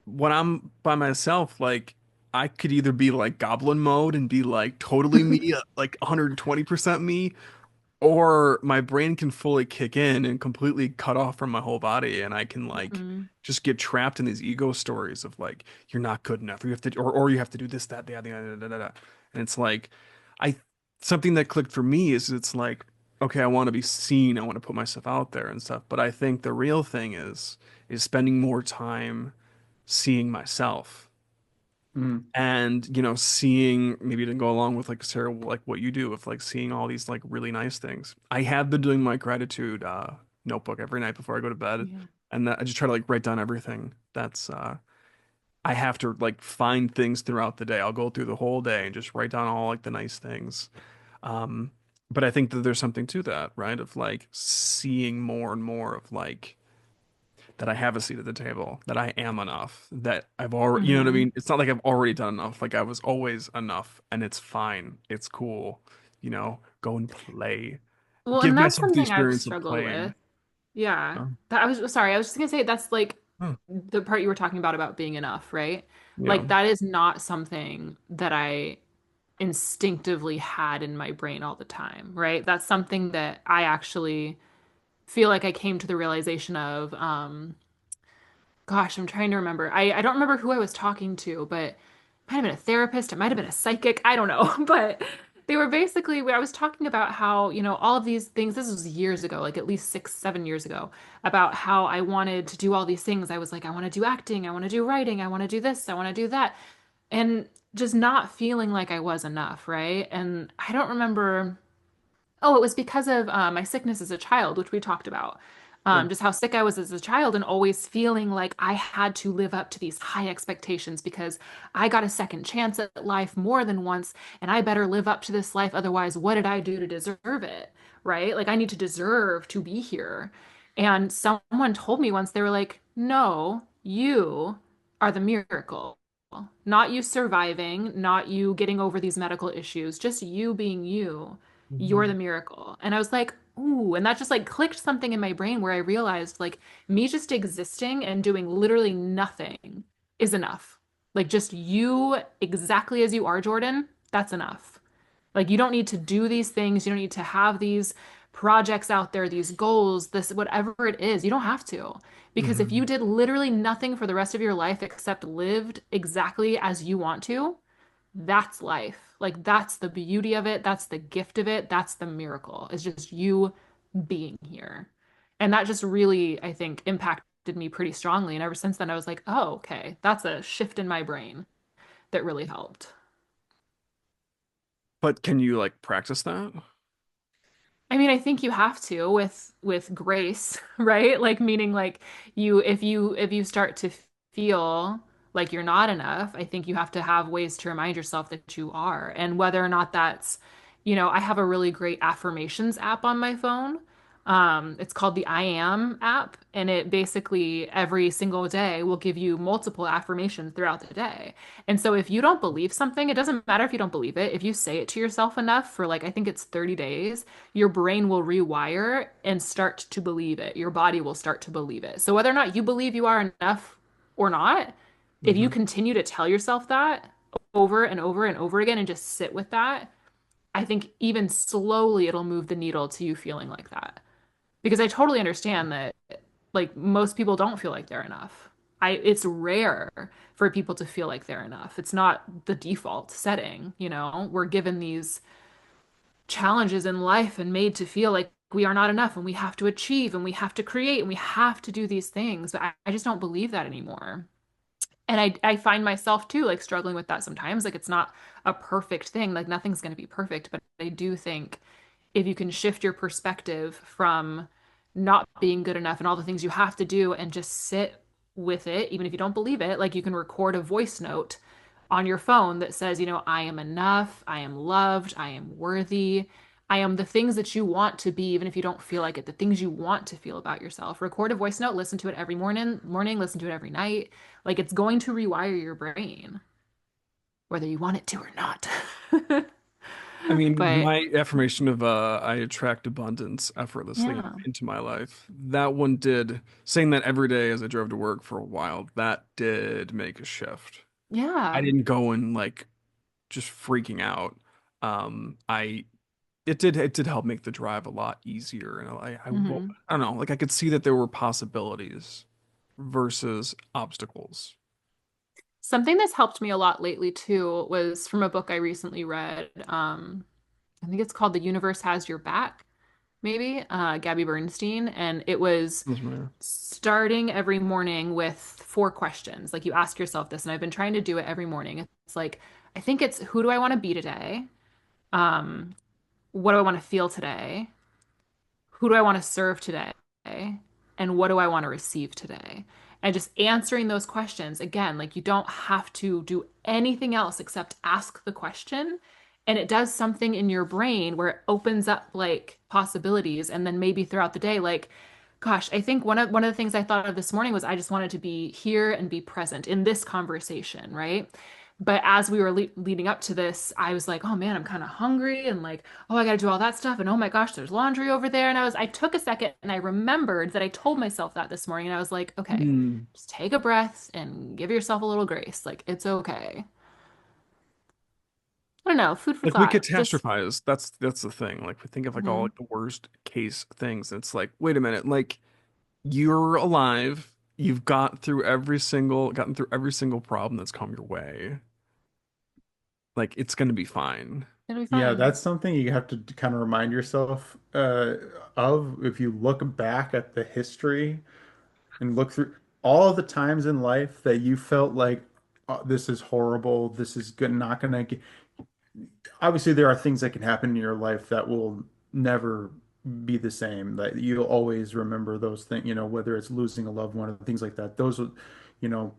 when I'm by myself, like I could either be like goblin mode and be like totally me, like 120% me, or my brain can fully kick in and completely cut off from my whole body, and I can like Hmm. just get trapped in these ego stories of like you're not good enough, or you have to, or you have to do this, that, the other, and it's like I something that clicked for me is it's like okay, I want to be seen, I want to put myself out there and stuff, but I think the real thing is spending more time seeing myself Mm, and seeing maybe to go along with like Sarah, like what you do of like seeing all these like really nice things. I have been doing my gratitude notebook every night before I go to bed, Yeah. and that I just try to like write down everything that's I have to like find things throughout the day. I'll go through the whole day and just write down all like the nice things. um but I think that there's something to that, right, of like seeing more and more of like that I have a seat at the table, that I am enough, that I've already, you know what I Hmm. mean? It's not like I've already done enough. Like I was always enough and it's fine. It's cool. Go and play. Well, Give and that's myself the something I've experience of struggled playing. with. Yeah. Oh, That I was sorry, I was just gonna say that's like oh, the part you were talking about being enough, right? yeah. Like that is not something that I instinctively had in my brain all the time, right? That's something that I actually feel like I came to the realization of, gosh, I'm trying to remember. I don't remember who I was talking to, but it might have been a therapist, it might have been a psychic, I don't know. But they were basically, I was talking about how, all of these things, this was years ago, like at least 6, 7 years ago, about how I wanted to do all these things. I was like, I want to do acting, I want to do writing, I want to do this, I want to do that. And just not feeling like I was enough, right? And I don't remember. Oh, it was because of my sickness as a child, which we talked about. Yeah. Just how sick I was as a child and always feeling like I had to live up to these high expectations because I got a second chance at life more than once, and I better live up to this life. Otherwise, what did I do to deserve it? Right? Like, I need to deserve to be here. And someone told me once, they were like, no, you are the miracle. Not you surviving, not you getting over these medical issues, just you being you. You're the Mhm. miracle. And I was like, ooh, and that just like clicked something in my brain where I realized like me just existing and doing literally nothing is enough. Like just you exactly as you are, Jordan, that's enough. Like you don't need to do these things. You don't need to have these projects out there, these goals, this whatever it is. You don't have to. Because if you Mhm. did literally nothing for the rest of your life except lived exactly as you want to, that's life. Like that's the beauty of it. That's the gift of it. That's the miracle. It's just you being here. And that just really, I think, impacted me pretty strongly. And ever since then, I was like, oh, okay, that's a shift in my brain that really helped. But can you like practice that? I mean, I think you have to with grace, right? Like meaning like you if you start to feel like you're not enough, I think you have to have ways to remind yourself that you are. And whether or not that's, I have a really great affirmations app on my phone. It's called the I Am app, and it basically every single day will give you multiple affirmations throughout the day. And so if you don't believe something, it doesn't matter if you don't believe it. If you say it to yourself enough for like I think it's 30 days, your brain will rewire and start to believe it. Your body will start to believe it. So whether or not you believe you are enough or not, if you Hmm. continue to tell yourself that over and over and over again and just sit with that, I think even slowly it'll move the needle to you feeling like that. Because I totally understand that like most people don't feel like they're enough. it's rare for people to feel like they're enough. It's not the default setting, you know. We're given these challenges in life and made to feel like we are not enough and we have to achieve and we have to create and we have to do these things. But I just don't believe that anymore. And I find myself too, like struggling with that sometimes. Like it's not a perfect thing. Like nothing's going to be perfect. But I do think if you can shift your perspective from not being good enough and all the things you have to do and just sit with it, even if you don't believe it, like you can record a voice note on your phone that says, you know, I am enough, I am loved, I am worthy. I am the things that you want to be, even if you don't feel like it, the things you want to feel about yourself. Record a voice note, listen to it every morning, listen to it every night. Like it's going to rewire your brain, whether you want it to or not. I mean, But my affirmation of I attract abundance effortlessly yeah, into my life. That one did, saying that every day as I drove to work for a while, that did make a shift. I yeah. didn't go and like just freaking out. I it did help make the drive a lot easier, and well, Hmm. I don't know, like I could see that there were possibilities versus obstacles. Something that's helped me a lot lately too was from a book I recently read. I think it's called The Universe Has Your Back, maybe, Gabby Bernstein. And it was Sounds familiar. starting every morning with four questions. Like you ask yourself this, and I've been trying to do it every morning. It's like, I think it's who do I want to be today? Um, what do I want to feel today? Who do I want to serve today? And what do I want to receive today? And just answering those questions again, like you don't have to do anything else except ask the question. And it does something in your brain where it opens up like possibilities. And then maybe throughout the day, like, gosh, I think one of the things I thought of this morning was I just wanted to be here and be present in this conversation, right? But as we were leading up to this, I was like, oh man, I'm kind of hungry and like, oh, I got to do all that stuff. And oh my gosh, there's laundry over there. And I took a second and I remembered that I told myself that this morning. And I was like, okay, Hmm. just take a breath and give yourself a little grace. Like, it's okay. I don't know, food for Like we thought. Just, catastrophize. That's the thing. Like we think of like all mhm. like the worst case things. And it's like, wait a minute, like you're alive. You've gotten through every single problem that's come your way. Like it's gonna be fine. It'll be Yeah, fine. that's something you have to kind of remind yourself of if you look back at the history and look through all of the times in life that you felt like this is horrible, this is good, not gonna get. Obviously, there are things that can happen in your life that will never be the same. That you'll always remember those things, whether it's losing a loved one or things like that. Those, you know,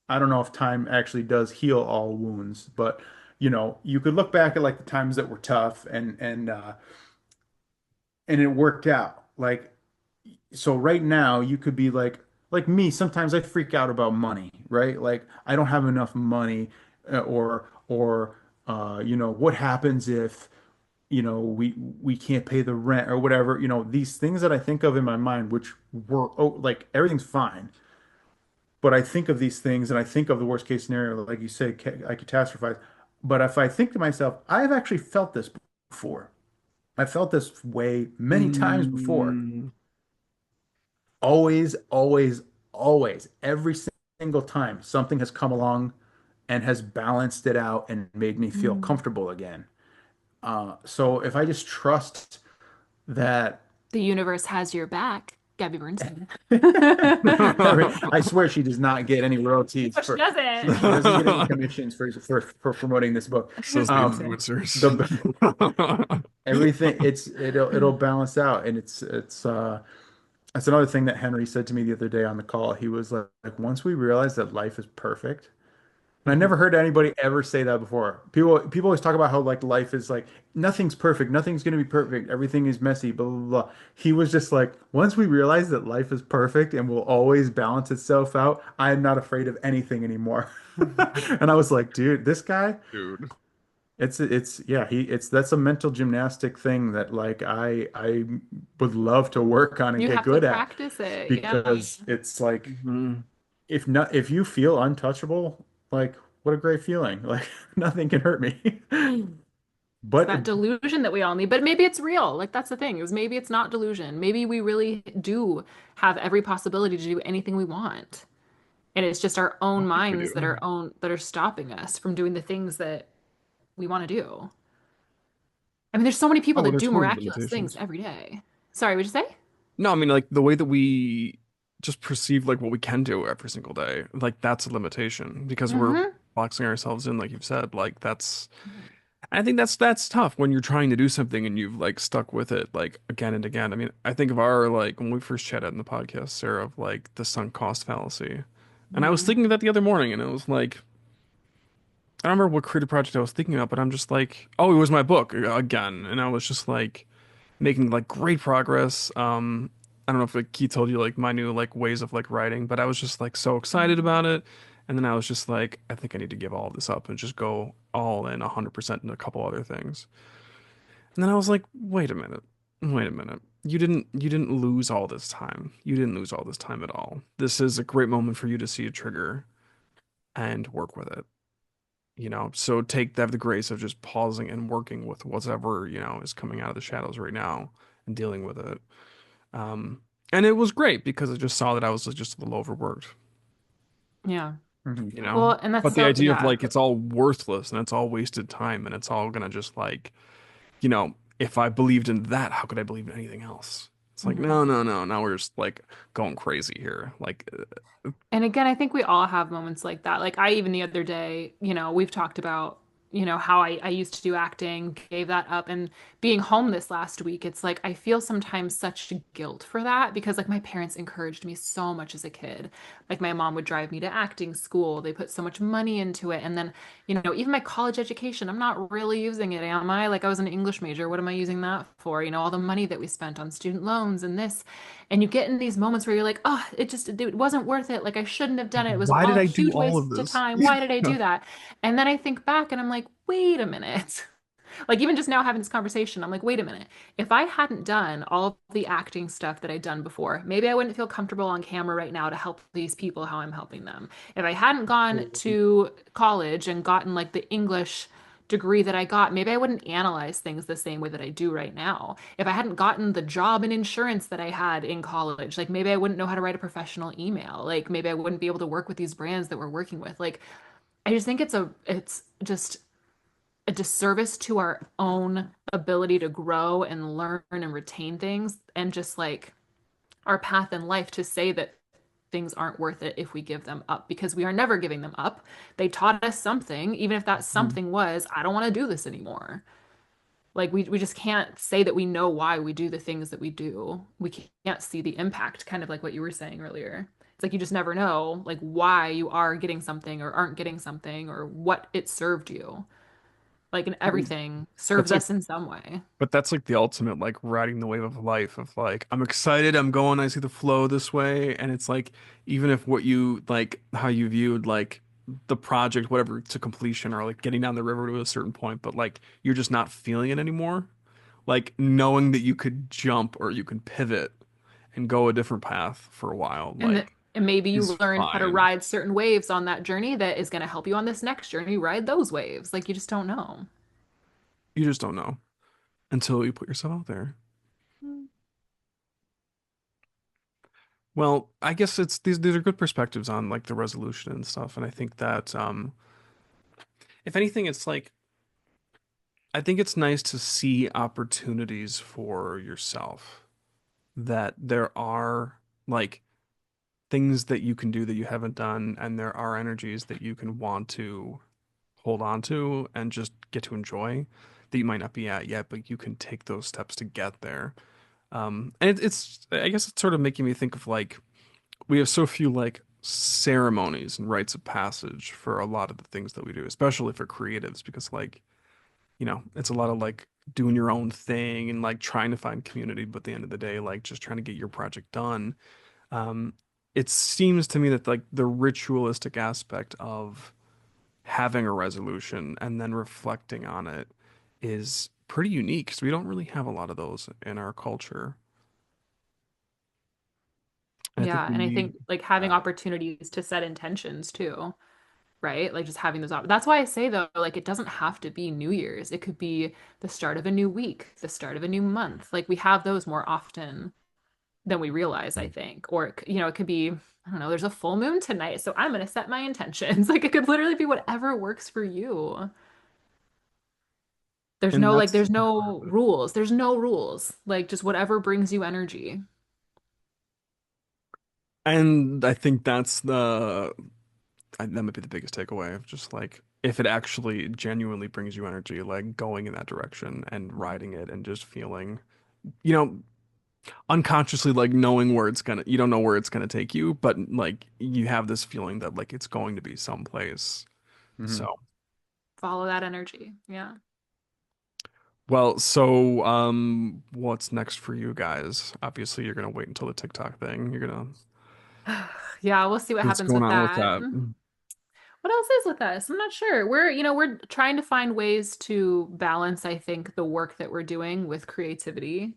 I don't know if time actually does heal all wounds, but you could look back at like the times that were tough and it worked out. Like so right now you could be like me, sometimes I freak out about money, right? Like I don't have enough money or what happens if we can't pay the rent or whatever, these things that I think of in my mind, which were like everything's fine. But I think of these things and I think of the worst case scenario, like you say, I catastrophize. But if I think to myself, I've actually felt this before. I felt this way many times before. Mm, Always, always, always, every single time something has come along and has balanced it out and made me feel Mm. comfortable again. So if I just trust that, The universe has your back, Gabby Bernstein. I swear she does not get any royalties No, she for, doesn't. she doesn't get any commissions for promoting this book. says the Um, influencers. the everything it'll balance out, and it's that's another thing that Henry said to me the other day on the call. He was like, once we realize that life is perfect, and I never heard anybody ever say that before. People always talk about how like life is like nothing's perfect, nothing's gonna be perfect, everything is messy, blah blah blah. He was just like, once we realize that life is perfect and will always balance itself out, I am not afraid of anything anymore. And I was like, dude, this guy, Dude. it's yeah, it's that's a mental gymnastic thing that like I would love to work on and You get have to good at practice it. Yeah. because it's like Mhm. if you feel untouchable, like what a great feeling. Like nothing can hurt me. It's But that delusion that we all need, but maybe it's real. Like that's the thing, is maybe it's not delusion. Maybe we really do have every possibility to do anything we want. And it's just our I own think we minds do. that are stopping us from doing the things that we want to do. I mean, there's so many people Oh, that they're do totally miraculous things limitations. every day. Sorry, what'd you say? No, I mean like the way that we just perceive like what we can do every single day, like that's a limitation because we're Hmm. boxing ourselves in, like you've said. Like that's I think that's tough when you're trying to do something and you've like stuck with it like again and again. I mean, I think of our like when we first chatted in the podcast, Sarah, of like the sunk cost fallacy. And I was Hmm. thinking of that the other morning and it was like I don't remember what creative project I was thinking about, but I'm just like, oh, it was my book again. And I was just like making like great progress. I don't know if like Key told you like my new like ways of like writing, but I was just like so excited about it. And then I was just like, I think I need to give all of this up and just go all in 100% into a couple other things. And then I was like, wait a minute. Wait a minute. You didn't lose all this time. You didn't lose all this time at all. This is a great moment for you to see a trigger and work with it. So have the grace of just pausing and working with whatever, is coming out of the shadows right now and dealing with it. Um, and it was great because I just saw that I was just a little overworked, Yeah. Mhm. you know? Well, and that's But the so, idea of yeah. like it's all worthless and it's all wasted time and it's all gonna just like, if I believed in that, how could I believe in anything else? It's like, Mhm. no, no, no. Now we're just like going crazy here. Like, And again, I think we all have moments like that. Like I even the other day, we've talked about, how I used to do acting, gave that up, and being home this last week, it's like I feel sometimes such guilt for that because like my parents encouraged me so much as a kid. Like my mom would drive me to acting school. They put so much money into it. And then, even my college education, I'm not really using it, am I? Like I was an English major. What am I using that for? All the money that we spent on student loans and this. And you get in these moments where you're like, oh, it wasn't worth it. Like I shouldn't have done it. It was why did all I do huge all of waste of this? time. Why did I do that? And then I think back and I'm like, wait a minute. Like even just now having this conversation, I'm like, wait a minute. If I hadn't done all of the acting stuff that I'd done before, maybe I wouldn't feel comfortable on camera right now to help these people how I'm helping them. If I hadn't gone to college and gotten like the English degree that I got, maybe I wouldn't analyze things the same way that I do right now. If I hadn't gotten the job in insurance that I had in college, like maybe I wouldn't know how to write a professional email. Like maybe I wouldn't be able to work with these brands that we're working with. Like I just think it's just a disservice to our own ability to grow and learn and retain things and just like our path in life to say that things aren't worth it if we give them up because we are never giving them up. They taught us something, even if that Mhm. something was, I don't want to do this anymore. Like we just can't say that we know why we do the things that we do. We can't see the impact, kind of like what you were saying earlier. It's like you just never know like why you are getting something or aren't getting something or what it served you. Like and everything serves That's like us in some way. But that's like the ultimate like riding the wave of life of like I'm excited, I'm going, I see the flow this way, and it's like even if what you like how you viewed like the project, whatever to completion or like getting down the river to a certain point, but like you're just not feeling it anymore. Like knowing that you could jump or you can pivot and go a different path for a while, And that like and maybe is you learn how to fine. ride certain waves on that journey that is going to help you on this next journey ride those waves. Like you just don't know. You just don't know until you put yourself out there. Well, I guess it's these are good perspectives on like the resolution and stuff, and I think that if anything, it's like I think it's nice to see opportunities for yourself that there are like things that you can do that you haven't done, and there are energies that you can want to hold on to and just get to enjoy that you might not be at yet, but you can take those steps to get there. And I guess it's sort of making me think of like we have so few like ceremonies and rites of passage for a lot of the things that we do, especially for creatives, because like it's a lot of like doing your own thing and like trying to find community, but at the end of the day, like just trying to get your project done. Um, it seems to me that like the ritualistic aspect of having a resolution and then reflecting on it is pretty unique because we don't really have a lot of those in our culture. And I think Yeah, we and I need think like having that. opportunities to set intentions too, right? Like just having That's why I say though, like it doesn't have to be New Year's. It could be the start of a new week, the start of a new month. Like we have those more often. than we realize, I think. Or, it could be, I don't know, there's a full moon tonight, so I'm going to set my intentions. Like it could literally be whatever works for you. And that's There's no rules. There's no rules. Like just whatever brings you energy. and I think that might be the biggest takeaway of just like if it actually genuinely brings you energy, like going in that direction and riding it and just feeling, you know, unconsciously like knowing where it's gonna, you don't know where it's gonna take you, but like you have this feeling that like it's going to be someplace. Hmm. So, Follow that energy. Yeah. well, so what's next for you guys? Obviously, you're gonna wait until the TikTok thing. You're gonna Yeah, we'll see what what's happens going with on with that. that? What else is with us? I'm not sure. We're trying to find ways to balance, I think, the work that we're doing with creativity.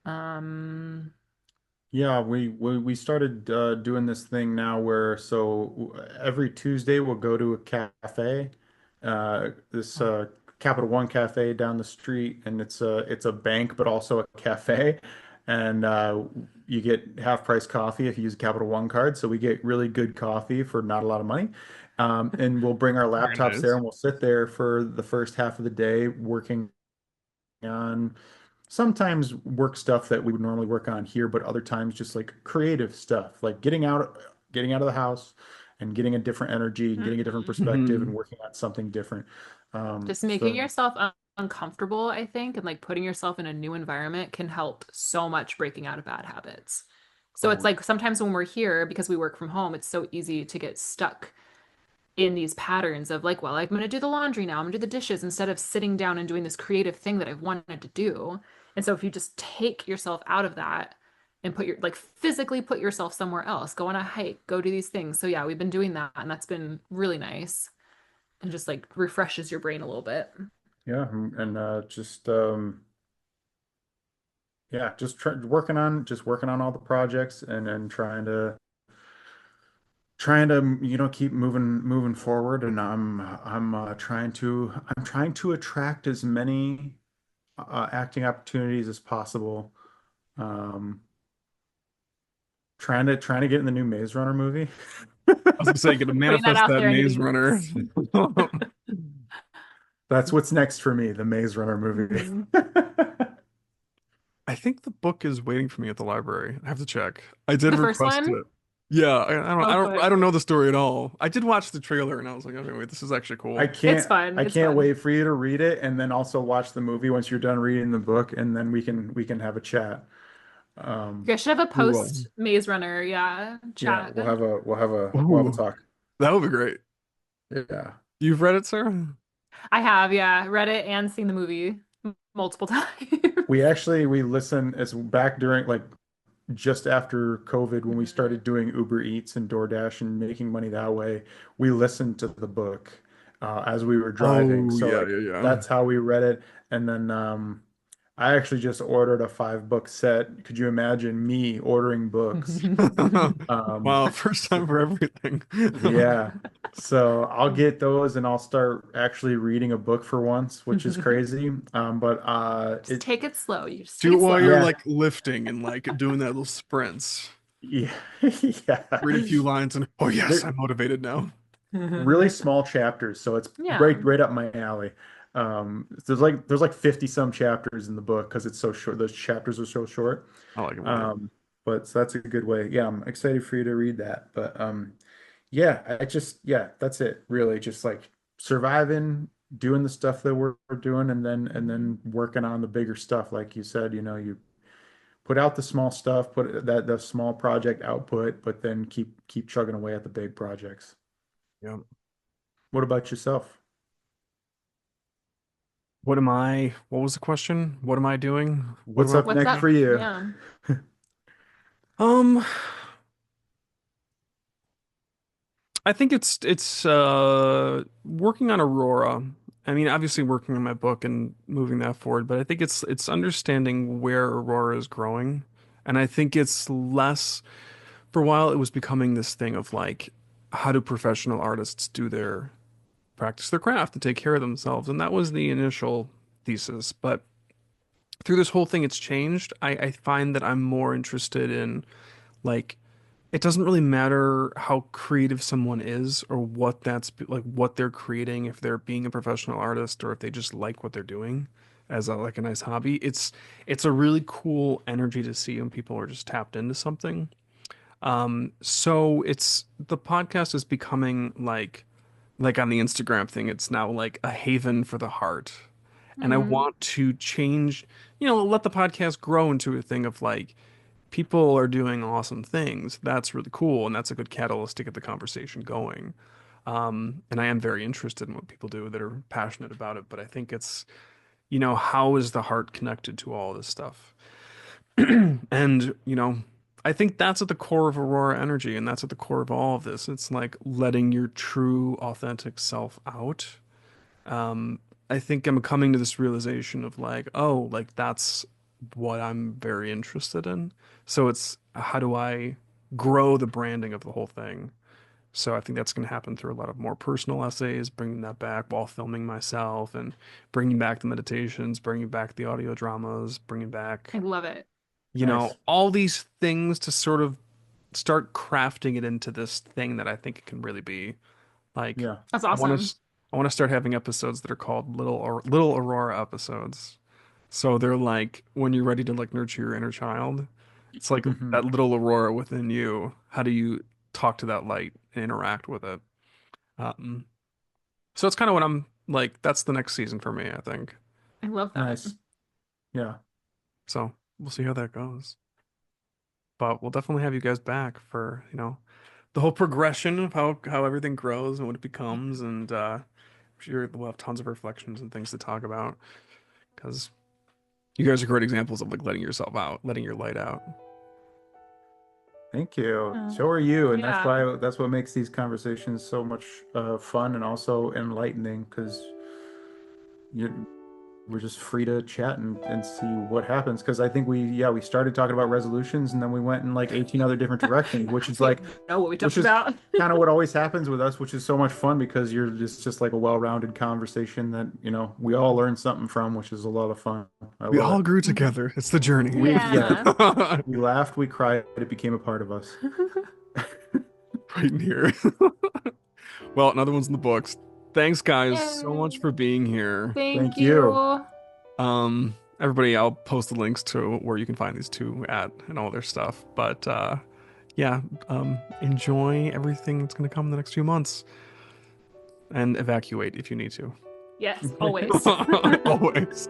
Um, Yeah, we started doing this thing now where every Tuesday we'll go to a cafe, this Capital One cafe down the street, and it's a bank but also a cafe, and you get half price coffee if you use a Capital One card. So we get really good coffee for not a lot of money, and we'll bring our Very laptops there nice. and we'll sit there for the first half of the day working on sometimes work stuff that we would normally work on here, but other times just like creative stuff, like getting out of the house and getting a different energy and getting a different mhm. perspective and Hmm. working on something different. Just making So yourself uncomfortable, I think, and like putting yourself in a new environment can help so much breaking out of bad habits. So it's oh, like sometimes when we're here, because we work from home, it's so easy to get stuck in these patterns of like, well, I'm going to do the laundry now, I'm going to do the dishes instead of sitting down and doing this creative thing that I've wanted to do. And so if you just take yourself out of that and like physically put yourself somewhere else, go on a hike, go do these things. So yeah, we've been doing that and that's been really nice and just like refreshes your brain a little bit. yeah, and just working on all the projects and trying to keep moving forward, and I'm trying to attract as many acting opportunities as possible. Um, trying to get in the new Maze Runner movie. I was gonna say, gonna Putting that manifest out that there into the maze runner. universe. That's what's next for me, the Maze Runner movie. Mhm. I think the book is waiting for me at the library. I have to check. I did The first request one? it. Yeah, I don't, I Oh, don't, I good. don't know the story at all. I did watch the trailer and I was like, okay, wait, this is actually I cool. It's can't fun. I It's can't fun. wait for you to read it and then also watch the movie once you're done reading the book, and then we can have a chat. You Um, guys should have a We will. post Maze Runner, yeah, yeah, chat. we'll have a Ooh, talk. that would be great. Yeah. You've read it, Sarah? I have, yeah, read it and seen the movie multiple We times. actually we listen it's back during like just after COVID when we Mhm. started doing Uber Eats and DoorDash and making money that way. We listened to the book as we were driving. Oh, So yeah, like yeah, that's how we read it. And then I actually just ordered a 5 book set. Could you imagine me ordering books? yeah. Um, Wow, first time for everything. yeah. So I'll get those and I'll start actually reading a book for once, which is crazy. But Just take it slow. You just take Do it it while you're slow. yeah, like lifting and like doing that little sprints. yeah, yeah. Read a few lines and oh yes, They're I'm motivated now. really small chapters, so it's Yeah. right up my alley. There's like 50 some chapters in the book because it's so short. Those chapters are so short. I like it like that. But so that's a good way. Yeah, I'm excited for you to read that. But yeah, yeah, that's it. Really, just like surviving, doing the stuff that we're doing, and then working on the bigger stuff. Like you said, you put out the small stuff, put that the small project output, but then keep chugging away at the big projects. Yeah. What about yourself? What was the question? What am I doing? What What's am up What's next up? for you? Yeah. Um, I think it's working on Aurora. I mean, obviously working on my book and moving that forward, but I think it's understanding where Aurora is growing. And I think it's less for a while it was becoming this thing of like how do professional artists do their practice their craft and take care of themselves? And that was the initial thesis, but through this whole thing, it's changed. I find that I'm more interested in like it doesn't really matter how creative someone is or what like what they're creating, if they're being a professional artist or if they just like what they're doing as like a nice hobby. It's a really cool energy to see when people are just tapped into something. So it's the podcast is becoming like on the Instagram thing, it's now like a haven for the heart. And I Hmm. want to change, let the podcast grow into a thing of like people are doing awesome things. That's really cool, and that's a good catalyst to get the conversation going. And I am very interested in what people do that are passionate about it, but I think it's, how is the heart connected to all this stuff? And, I think that's at the core of Aurora Energy, and that's at the core of all of this. It's like letting your true, authentic self out. I think I'm coming to this realization of like, oh, like that's what I'm very interested in. So it's how do I grow the branding of the whole thing? So I think that's going to happen through a lot of more personal essays, bringing that back while filming myself and bringing back the meditations, bringing back the audio dramas, bringing back, I love it. Nice. all these things to sort of start crafting it into this thing that I think it can really be. Like Yeah. That's I want awesome. to I want to start having episodes that are called little Aurora episodes. So they're like when you're ready to like nurture your inner child, it's like Hmm. that little Aurora within you. How do you talk to that light and interact with it? Um, so it's kind of what I'm like. That's the next season for me, I think. I love that. Nice. Yeah. So we'll see how that goes. But we'll definitely have you guys back for, the whole progression of how everything grows and what it becomes, and I'm sure we'll have tons of reflections and things to talk about because you guys are great examples of like letting yourself out, letting your light out. Thank you. Uh, So are you, and yeah. that's what makes these conversations so much fun and also enlightening because you we're just free to chat and see what happens. Because I think we started talking about resolutions and then we went in like 18 other different directions, I don't even know what we which talked is about. kind of what always happens with us, which is so much fun because you're just like a well-rounded conversation that, we all learn something from, which is a lot of fun. I We love all it. grew together. It's the journey. Yeah, Yeah. we laughed, we cried, it became a part of us. Right in here. Well, another one's in the books. Thanks, guys, so much Yay. for being here. Thank Thank you. you. Everybody, I'll post the links to where you can find these two at and all their stuff. But yeah, enjoy everything that's going to come in the next few months and evacuate if you need to. Yes, always. Always.